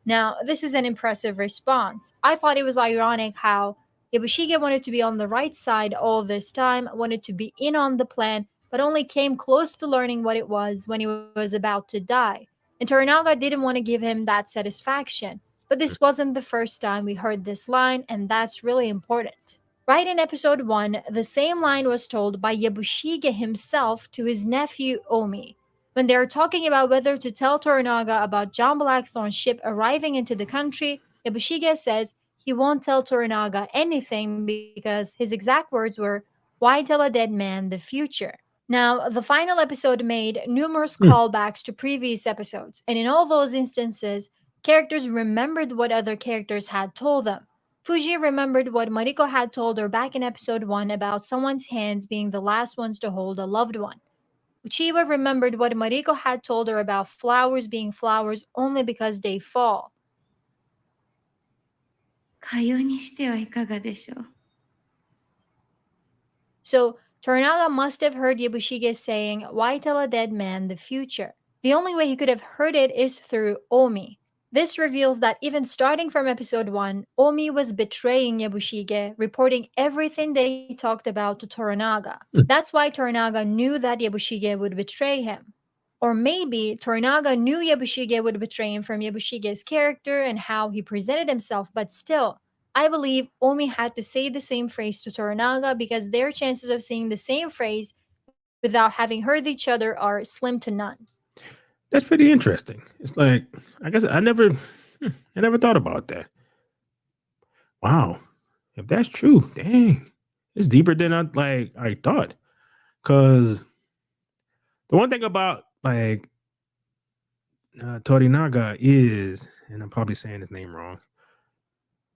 Now, this is an impressive response. I thought it was ironic how Yabushige wanted to be on the right side all this time, wanted to be in on the plan, but only came close to learning what it was when he was about to die. And Toranaga didn't want to give him that satisfaction. But this wasn't the first time we heard this line, and that's really important. Right in episode 1, the same line was told by Yabushige himself to his nephew Omi. When they are talking about whether to tell Toranaga about John Blackthorne's ship arriving into the country, Yabushige says he won't tell Toranaga anything because his exact words were, "Why tell a dead man the future?" Now, the final episode made numerous callbacks to previous episodes, and in all those instances, characters remembered what other characters had told them. Fuji remembered what Mariko had told her back in episode 1 about someone's hands being the last ones to hold a loved one. Uchiwa remembered what Mariko had told her about flowers being flowers only because they fall. かようにしてはいかがでしょう。 So, Toranaga must have heard Yabushige saying, "Why tell a dead man the future?" The only way he could have heard it is through Omi. This reveals that even starting from episode 1, Omi was betraying Yabushige, reporting everything they talked about to Toranaga. That's why Toranaga knew that Yabushige would betray him. Or maybe Torinaga knew Yabushige would betray him from Yabushige's character and how he presented himself, but still, I believe Omi had to say the same phrase to Torinaga because their chances of saying the same phrase without having heard each other are slim to none. That's pretty interesting. It's like I guess I never thought about that. Wow, if that's true, dang, it's deeper than I thought. Because the one thing about Torinaga is, and I'm probably saying his name wrong,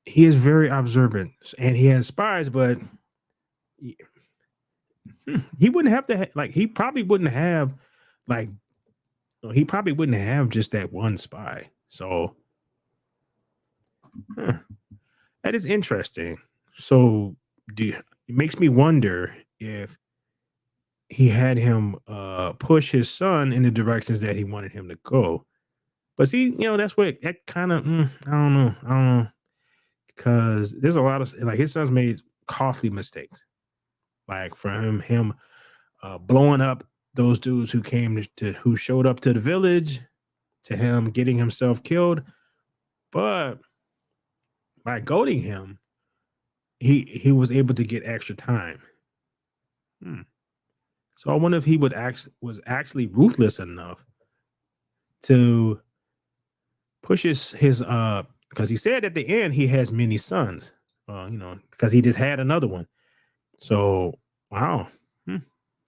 he is very observant and he has spies, but he, he wouldn't have to he probably wouldn't have like he probably wouldn't have just that one spy. So huh, that is interesting. So it makes me wonder if he had him push his son in the directions that he wanted him to go. But see, that's what that kind of I don't know, because there's a lot of his son's made costly mistakes, like for him blowing up those dudes who showed up to the village, to him getting himself killed. But by goading him, he was able to get extra time. Hmm. So I wonder if he was actually ruthless enough to push his because he said at the end he has many sons. Because he just had another one. So wow. Hmm.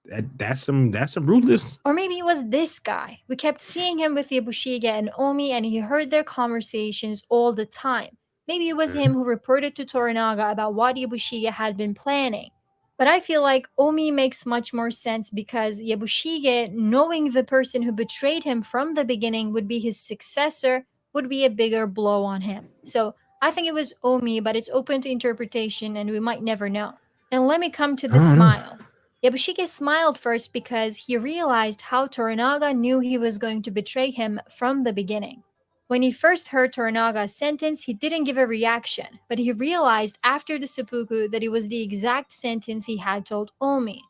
That's some ruthless. Or maybe it was this guy. We kept seeing him with Yabushige and Omi, and he heard their conversations all the time. Maybe it was him who reported to Torinaga about what Yabushige had been planning. But I feel like Omi makes much more sense because Yabushige, knowing the person who betrayed him from the beginning would be his successor, would be a bigger blow on him. So I think it was Omi, but it's open to interpretation and we might never know. And let me come to the smile. Yabushige smiled first because he realized how Toranaga knew he was going to betray him from the beginning. When he first heard Toranaga's sentence, he didn't give a reaction, but he realized after the seppuku that it was the exact sentence he had told Omi.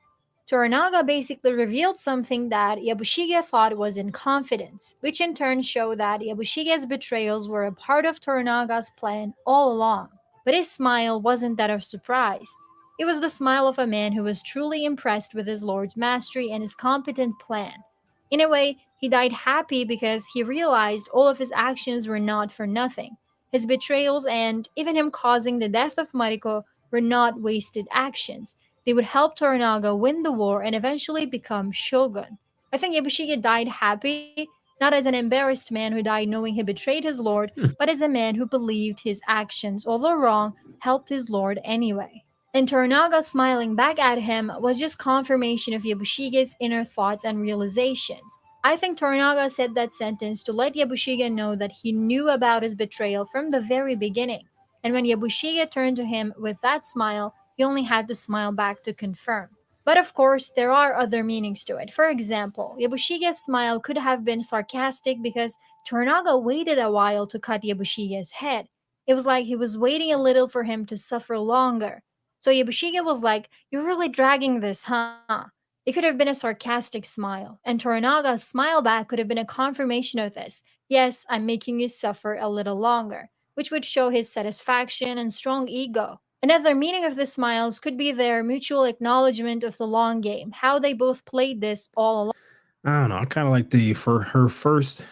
Toranaga basically revealed something that Yabushige thought was in confidence, which in turn showed that Yabushige's betrayals were a part of Toranaga's plan all along. But his smile wasn't that of surprise. It was the smile of a man who was truly impressed with his lord's mastery and his competent plan. In a way, he died happy because he realized all of his actions were not for nothing. His betrayals and even him causing the death of Mariko were not wasted actions. They would help Toranaga win the war and eventually become shogun. I think Yabushige died happy, not as an embarrassed man who died knowing he betrayed his lord, but as a man who believed his actions, although wrong, helped his lord anyway. And Toranaga smiling back at him was just confirmation of Yabushige's inner thoughts and realizations. I think Toranaga said that sentence to let Yabushige know that he knew about his betrayal from the very beginning. And when Yabushige turned to him with that smile, he only had to smile back to confirm. But of course, there are other meanings to it. For example, Yabushige's smile could have been sarcastic because Toranaga waited a while to cut Yabushige's head. It was like he was waiting a little for him to suffer longer. So Yabushige was like, "You're really dragging this, huh?" It could have been a sarcastic smile, and Toranaga's smile back could have been a confirmation of this. "Yes, I'm making you suffer a little longer," which would show his satisfaction and strong ego. Another meaning of the smiles could be their mutual acknowledgement of the long game, how they both played this all along. I don't know. I kind of like for her first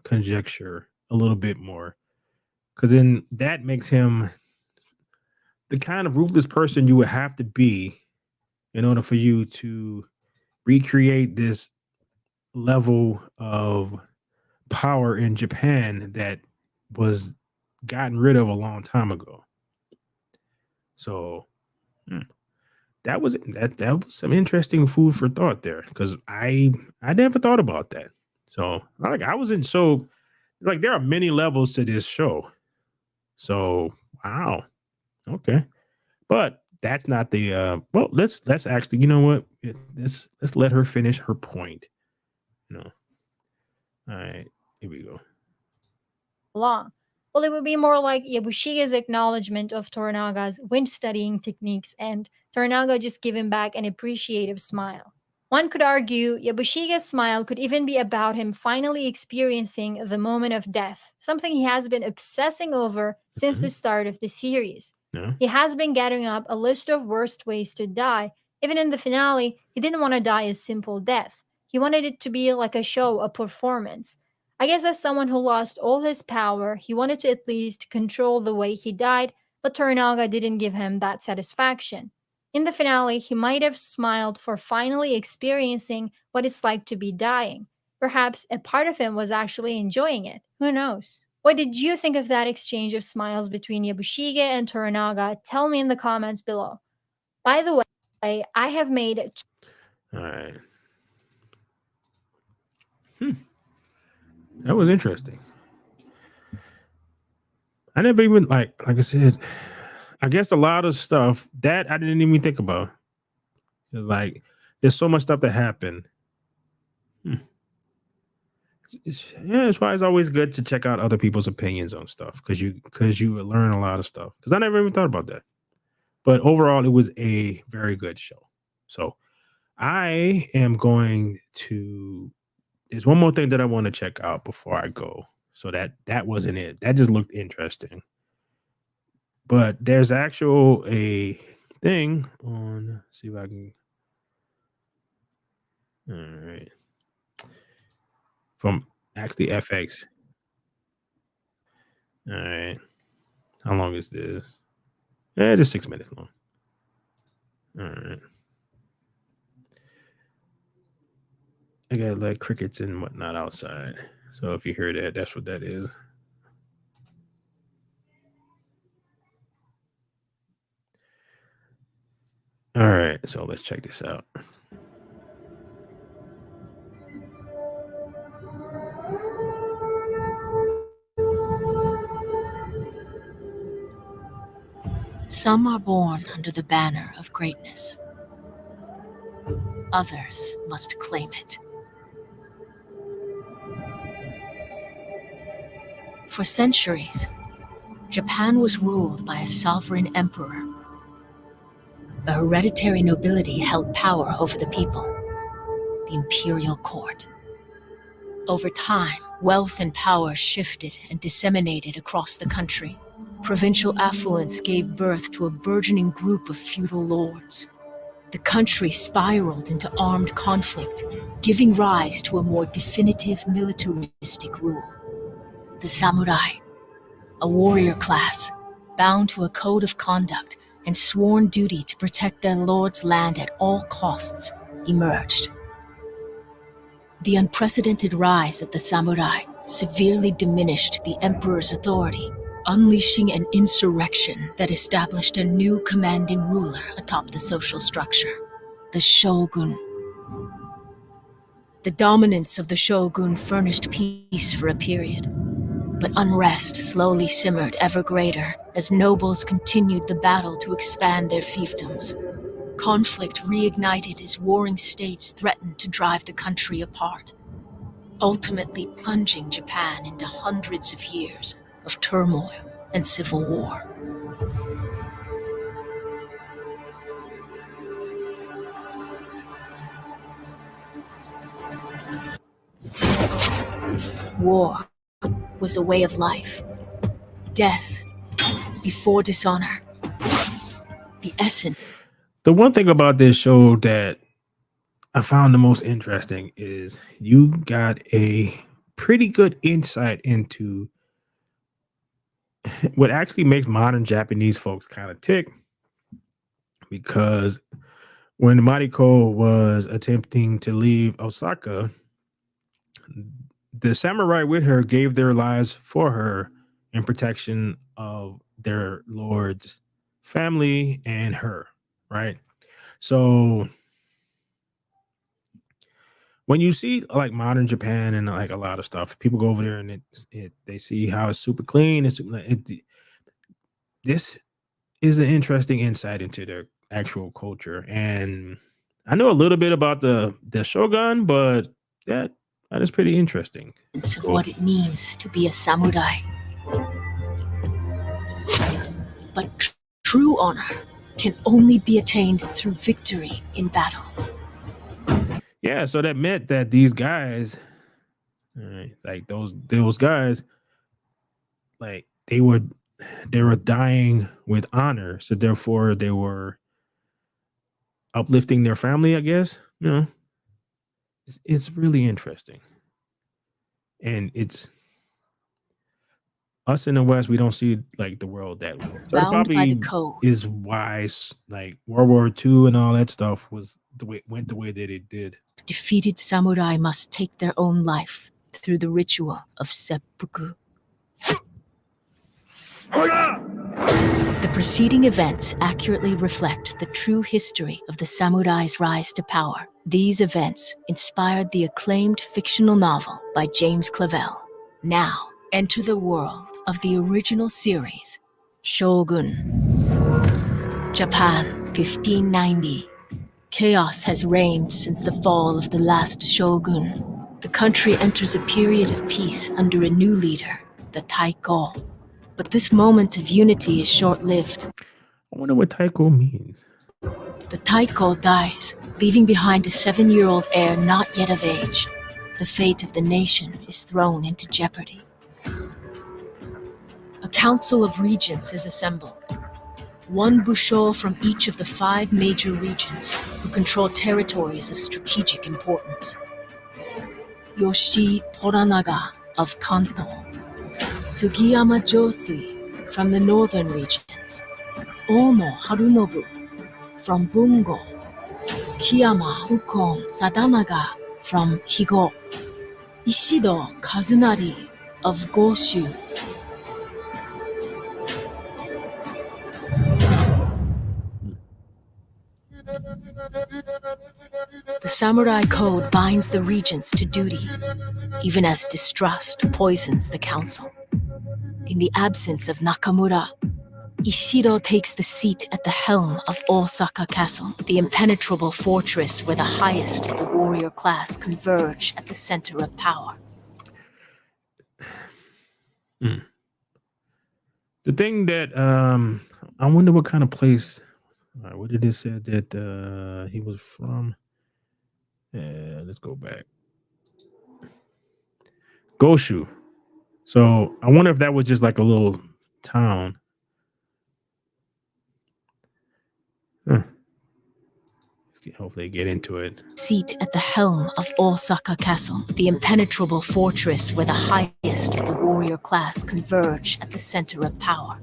conjecture a little bit more, because then that makes him the kind of ruthless person you would have to be in order for you to recreate this level of power in Japan that was gotten rid of a long time ago. So that was some interesting food for thought there, because I never thought about that. So I wasn't so there are many levels to this show. So wow, okay. But that's not the well, let's actually, you know what? Let's let her finish her point. All right, here we go. Long. Well, it would be more like Yabushige's acknowledgement of Toranaga's wind studying techniques and Toranaga just giving back an appreciative smile. One could argue Yabushige's smile could even be about him finally experiencing the moment of death, something he has been obsessing over since the start of the series. Yeah. He has been gathering up a list of worst ways to die. Even in the finale, he didn't want to die a simple death. He wanted it to be like a show, a performance. I guess as someone who lost all his power, he wanted to at least control the way he died, but Toranaga didn't give him that satisfaction. In the finale, he might have smiled for finally experiencing what it's like to be dying. Perhaps a part of him was actually enjoying it. Who knows? What did you think of that exchange of smiles between Yabushige and Toranaga? Tell me in the comments below. By the way, I have made... All right. That was interesting. I never even like I said, I guess a lot of stuff that I didn't even think about. It's like there's so much stuff that happened. It's why it's always good to check out other people's opinions on stuff because you learn a lot of stuff. Because I never even thought about that. But overall, it was a very good show. So I am going to. There's one more thing that I want to check out before I go. So that wasn't it. That just looked interesting. But there's actual a thing on. See if I can. All right. From actually FX. All right. How long is this? Just 6 minutes long. All right. I got like crickets and whatnot outside. So if you hear that, that's what that is. All right. So let's check this out. Some are born under the banner of greatness. Others must claim it. For centuries, Japan was ruled by a sovereign emperor. A hereditary nobility held power over the people, the imperial court. Over time, wealth and power shifted and disseminated across the country. Provincial affluence gave birth to a burgeoning group of feudal lords. The country spiraled into armed conflict, giving rise to a more definitive militaristic rule. The samurai, a warrior class, bound to a code of conduct and sworn duty to protect their lord's land at all costs, emerged. The unprecedented rise of the samurai severely diminished the emperor's authority, unleashing an insurrection that established a new commanding ruler atop the social structure, the shogun. The dominance of the shogun furnished peace for a period, but unrest slowly simmered ever greater as nobles continued the battle to expand their fiefdoms. Conflict reignited as warring states threatened to drive the country apart, ultimately plunging Japan into hundreds of years of turmoil and civil war. War was a way of life. Death before dishonor. The essence. The one thing about this show that I found the most interesting is you got a pretty good insight into what actually makes modern Japanese folks kind of tick. Because when Mariko was attempting to leave Osaka, the samurai with her gave their lives for her in protection of their lord's family and her, right? So when you see like modern Japan and like a lot of stuff, people go over there and they see how it's super clean. This is an interesting insight into their actual culture. And I know a little bit about the Shogun, but that is pretty interesting. Of what it means to be a samurai. But true honor can only be attained through victory in battle. Yeah, so that meant that these guys, like those guys, like they were dying with honor, so therefore they were uplifting their family, I guess. It's really interesting, and it's us in the West, we don't see like the world that way. So it Bound by the probably code. is why like World War II and all that stuff was went the way that it did. Defeated samurai must take their own life through the ritual of seppuku. The preceding events accurately reflect the true history of the samurai's rise to power. These events inspired the acclaimed fictional novel by James Clavell. Now, enter the world of the original series, Shogun. Japan, 1590. Chaos has reigned since the fall of the last shogun. The country enters a period of peace under a new leader, the Taiko. But this moment of unity is short-lived. I wonder what Taiko means. The Taiko dies, leaving behind a 7-year-old heir not yet of age. The fate of the nation is thrown into jeopardy. A council of regents is assembled. One Busho from each of the 5 major regions who control territories of strategic importance. Yoshi Toranaga of Kanto. Sugiyama Josui from the northern regions. Ono Harunobu from Bungo. Kiyama Ukon Sadanaga from Higo. Ishido Kazunari of Goshu. The samurai code binds the regents to duty, even as distrust poisons the council. In the absence of Nakamura, Ishido takes the seat at the helm of Osaka Castle, the impenetrable fortress where the highest of the warrior class converge at the center of power. The thing that I wonder what kind of place. What did it say that he was from? Let's go back. Goshu. So I wonder if that was just like a little town. Hopefully get into it. Seat at the helm of Osaka Castle, the impenetrable fortress where the highest of the warrior class converge at the center of power.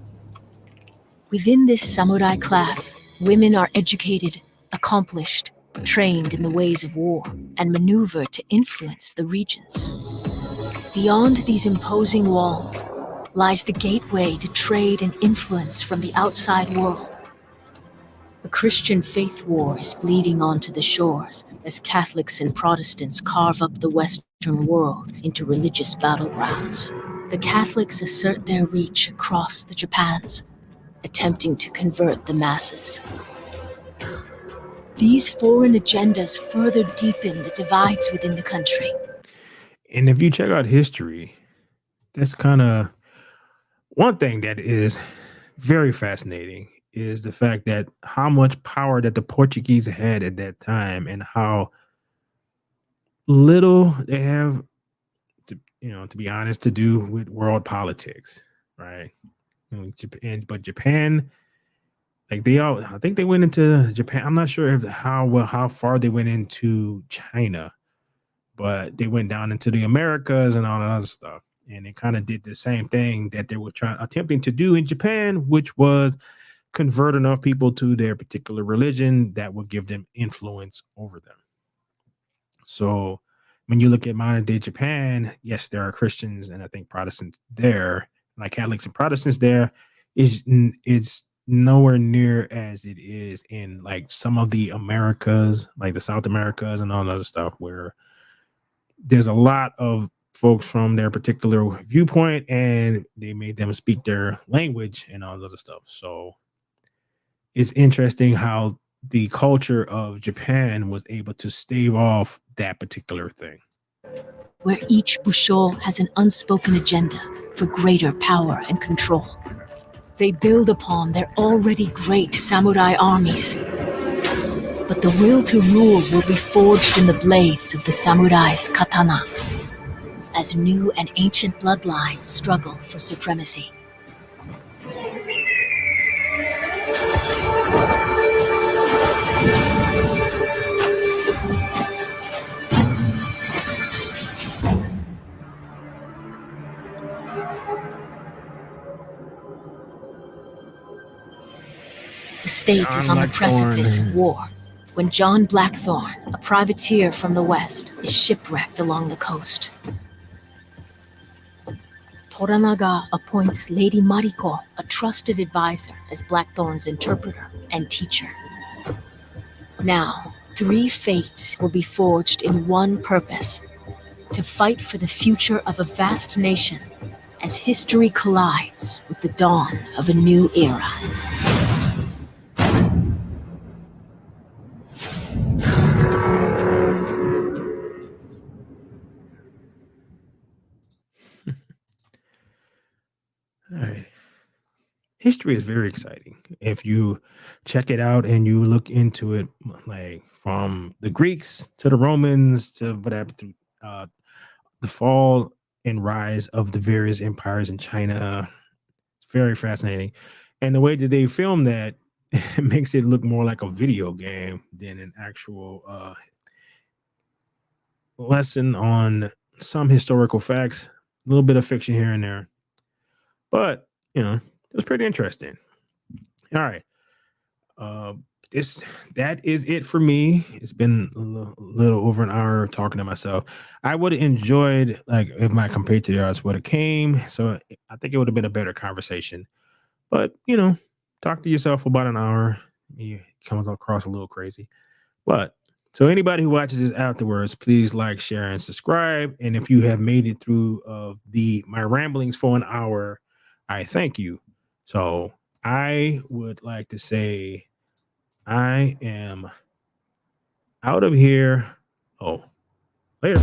Within this samurai class, women are educated, accomplished, trained in the ways of war, and maneuver to influence the regions. Beyond these imposing walls lies the gateway to trade and influence from the outside world. A Christian faith war is bleeding onto the shores as Catholics and Protestants carve up the Western world into religious battlegrounds. The Catholics assert their reach across the Japans, attempting to convert the masses. These foreign agendas further deepen the divides within the country. And if you check out history, that's kind of one thing that is very fascinating is the fact that how much power that the Portuguese had at that time and how little they have to, to be honest, to do with world politics, right? But Japan, like I think they went into Japan. I'm not sure how far they went into China, but they went down into the Americas and all that other stuff. And they kind of did the same thing that they were attempting to do in Japan, which was convert enough people to their particular religion that would give them influence over them. So when you look at modern day Japan, yes, there are Christians and I think Protestants there, like Catholics and Protestants there. It's nowhere near as it is in like some of the Americas, like the South Americas and all that other stuff, where there's a lot of folks from their particular viewpoint and they made them speak their language and all that other stuff. So it's interesting how the culture of Japan was able to stave off that particular thing. Where each Busho has an unspoken agenda for greater power and control. They build upon their already great samurai armies. But the will to rule will be forged in the blades of the samurai's katana, as new and ancient bloodlines struggle for supremacy. The state is on the precipice of war when John Blackthorne, a privateer from the west, is shipwrecked along the coast. Toranaga appoints Lady Mariko, a trusted advisor, as Blackthorne's interpreter and teacher. Now, 3 fates will be forged in one purpose: to fight for the future of a vast nation as history collides with the dawn of a new era. All right. History is very exciting. If you check it out and you look into it, like from the Greeks to the Romans to what happened through the fall and rise of the various empires in China, it's very fascinating. And the way that they film that it makes it look more like a video game than an actual lesson on some historical facts, a little bit of fiction here and there. But, it was pretty interesting. All right. That is it for me. It's been a little over an hour talking to myself. I would have enjoyed like if my compatriots would have came. So I think it would have been a better conversation. But talk to yourself for about an hour. It comes across a little crazy. But so anybody who watches this afterwards, please like, share, and subscribe. And if you have made it through my ramblings for an hour, I thank you. So I would like to say I am out of here. Oh, later.